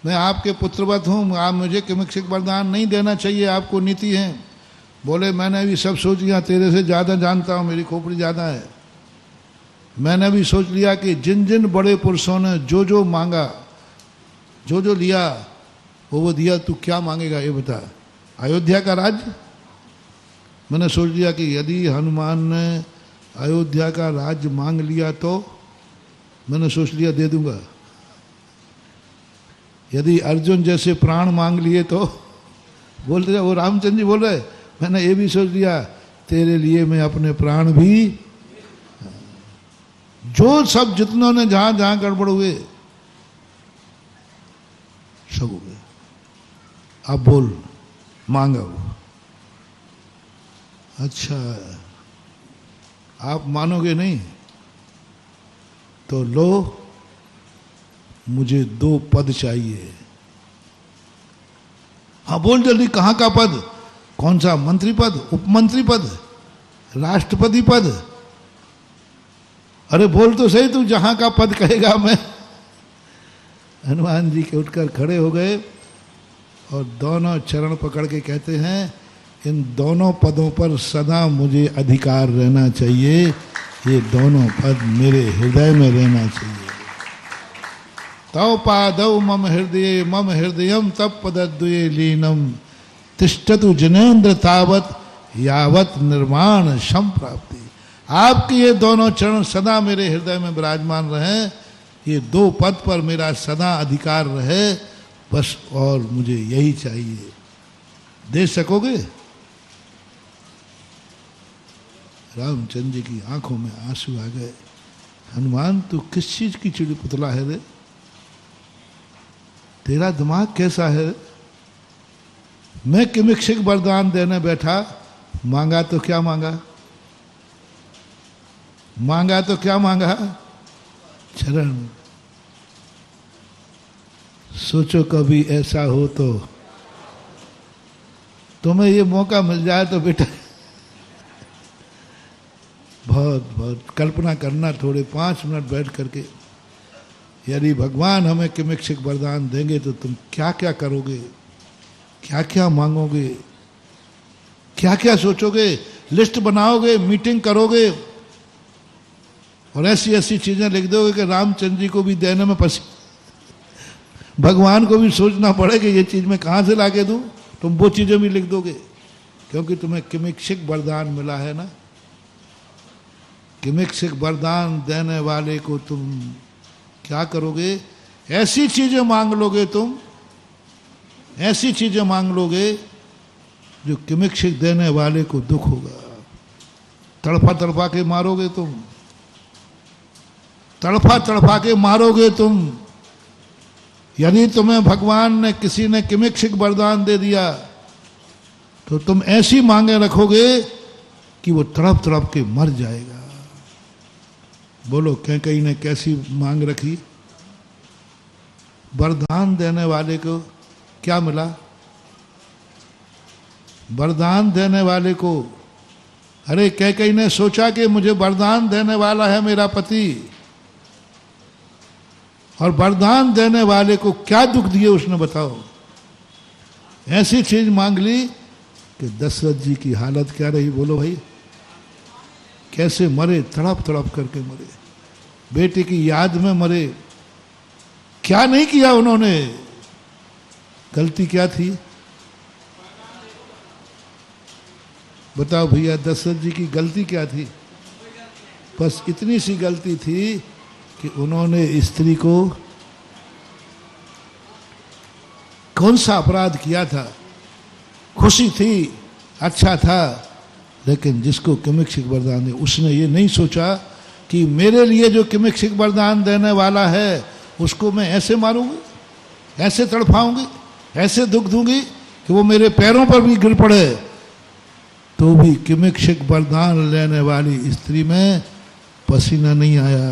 [SPEAKER 2] मैं आपके पुत्रवत हूं, आप मुझे किमिक्षिक वरदान नहीं देना चाहिए, आपको नीति है। बोले मैंने भी सब सोच लिया, तेरे से ज्यादा जानता हूं, मेरी खोपड़ी ज्यादा है। मैंने भी सोच लिया कि जिन जिन बड़े पुरुषों ने जो जो मांगा, जो जो लिया वो दिया। तू क्या मांगेगा ये बता? अयोध्या का राज्य? मैंने सोच लिया कि यदि हनुमान ने अयोध्या का राज्य मांग लिया तो मैंने सोच लिया दे दूंगा। यदि अर्जुन जैसे प्राण मांग लिए तो बोलते वो रामचंद्र जी बोल रहे मैंने ये भी सोच लिया तेरे लिए मैं अपने प्राण भी, जो सब जितनों ने जहां जहां गड़बड़ हुए सब हो गए। अब बोल मांगा वो। अच्छा आप मानोगे नहीं तो लो मुझे 2 पद चाहिए। हाँ बोल जल्दी, कहां का पद? कौन सा? मंत्री पद, उपमंत्री पद, राष्ट्रपति पद? अरे बोल तो सही, तू जहां का पद कहेगा मैं। हनुमान जी के उठकर खड़े हो गए और दोनों चरण पकड़ के कहते हैं इन दोनों पदों पर सदा मुझे अधिकार रहना चाहिए, ये दोनों पद मेरे हृदय में रहना चाहिए। तव पादौ मम हृदयम तब पदद्वये लीनम तिष्ठतु जनेन्द्र तावत यावत निर्माण संप्राप्ति। आपके ये दोनों चरण सदा मेरे हृदय में विराजमान रहे, ये 2 पद पर मेरा सदा अधिकार रहे, बस और मुझे यही चाहिए। दे सकोगे? रामचंद्र जी की आंखों में आंसू आ गए। हनुमान तू किस चीज की चिड़ी पुतला है रे? तेरा दिमाग कैसा है? मैं किमिक्षिक वरदान देने बैठा, मांगा तो क्या मांगा? मांगा तो क्या मांगा? चरण। सोचो कभी ऐसा हो तो तुम्हें ये मौका मिल जाए तो बेटा बहुत बहुत कल्पना करना, थोड़े 5 मिनट बैठ करके, यदि भगवान हमें किमिक्षिक वरदान देंगे तो तुम क्या क्या करोगे, क्या क्या मांगोगे, क्या क्या सोचोगे, लिस्ट बनाओगे, मीटिंग करोगे और ऐसी ऐसी चीजें लिख दोगे कि रामचंद्र जी को भी देने में भगवान को भी सोचना पड़े कि ये चीज मैं कहां से लाके दूं। तुम वो चीजें भी लिख दोगे क्योंकि तुम्हें किमिक्षिक वरदान मिला है ना। किमिक्षिक वरदान देने वाले को तुम क्या करोगे? ऐसी चीजें मांग लोगे, तुम ऐसी चीजें मांग लोगे जो किमिक्षिक देने वाले को दुख होगा। तड़फा तड़फा के मारोगे तुम, तड़फा तड़फा के मारोगे तुम। यदि तुम्हें भगवान ने किसी ने किमिक्षिक वरदान दे दिया तो तुम ऐसी मांगे रखोगे कि वो तड़प तड़प के मर जाएगा। बोलो कैकेयी ने कैसी मांग रखी? वरदान देने वाले को क्या मिला? वरदान देने वाले को, अरे कैकेयी ने सोचा कि मुझे वरदान देने वाला है मेरा पति, और वरदान देने वाले को क्या दुख दिए उसने बताओ। ऐसी चीज मांग ली कि दशरथ जी की हालत क्या रही? बोलो भाई, कैसे मरे? तड़प तड़प करके मरे, बेटे की याद में मरे। क्या नहीं किया उन्होंने? गलती क्या थी बताओ भैया, दशरथ जी की गलती क्या थी? बस इतनी सी गलती थी कि उन्होंने स्त्री को कौन सा अपराध किया था? खुशी थी, अच्छा था, लेकिन जिसको किमिक्षिक वरदान दे उसने ये नहीं सोचा कि मेरे लिए जो किमिक्षिक वरदान देने वाला है उसको मैं ऐसे मारूंगी, ऐसे तड़फाऊंगी, ऐसे दुख दूंगी कि वो मेरे पैरों पर भी गिर पड़े। तो भी किमिक्षिक वरदान लेने वाली स्त्री में पसीना नहीं आया,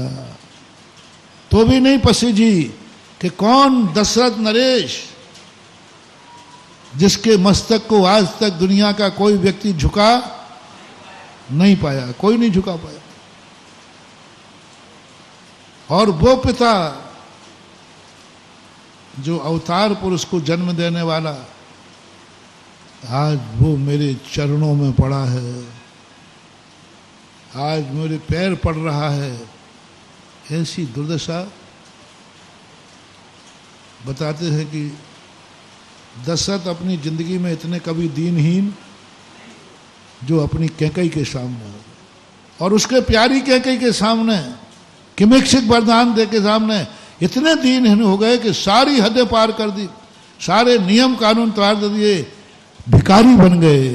[SPEAKER 2] तो भी नहीं पसीजी कि कौन दशरथ नरेश जिसके मस्तक को आज तक दुनिया का कोई व्यक्ति झुका नहीं पाया, कोई नहीं झुका पाया। और वो पिता जो अवतार पुरुष को जन्म देने वाला, आज वो मेरे चरणों में पड़ा है, आज मेरे पैर पड़ रहा है। ऐसी दुर्दशा। बताते हैं कि दशरथ अपनी जिंदगी में इतने कभी दीनहीन जो अपनी कैकेयी के सामने हो, और उसके प्यारी कैकेयी के सामने, किमिक्षिक वरदान दे के सामने इतने दीनहीन हो गए कि सारी हदें पार कर दी, सारे नियम कानून तोड़ दिए, भिखारी बन गए,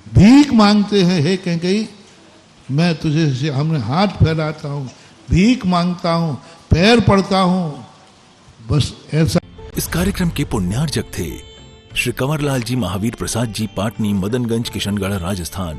[SPEAKER 2] भीख मांगते हैं। हे कैकेयी, मैं तुझे से हमने हाथ फैलाता हूं, भीख मांगता हूं, पैर पड़ता हूं, बस ऐसा।
[SPEAKER 3] इस कार्यक्रम के पुण्यार्जक थे श्री कंवरलाल जी महावीर प्रसाद जी, पाटनी, मदनगंज, किशनगढ़, राजस्थान।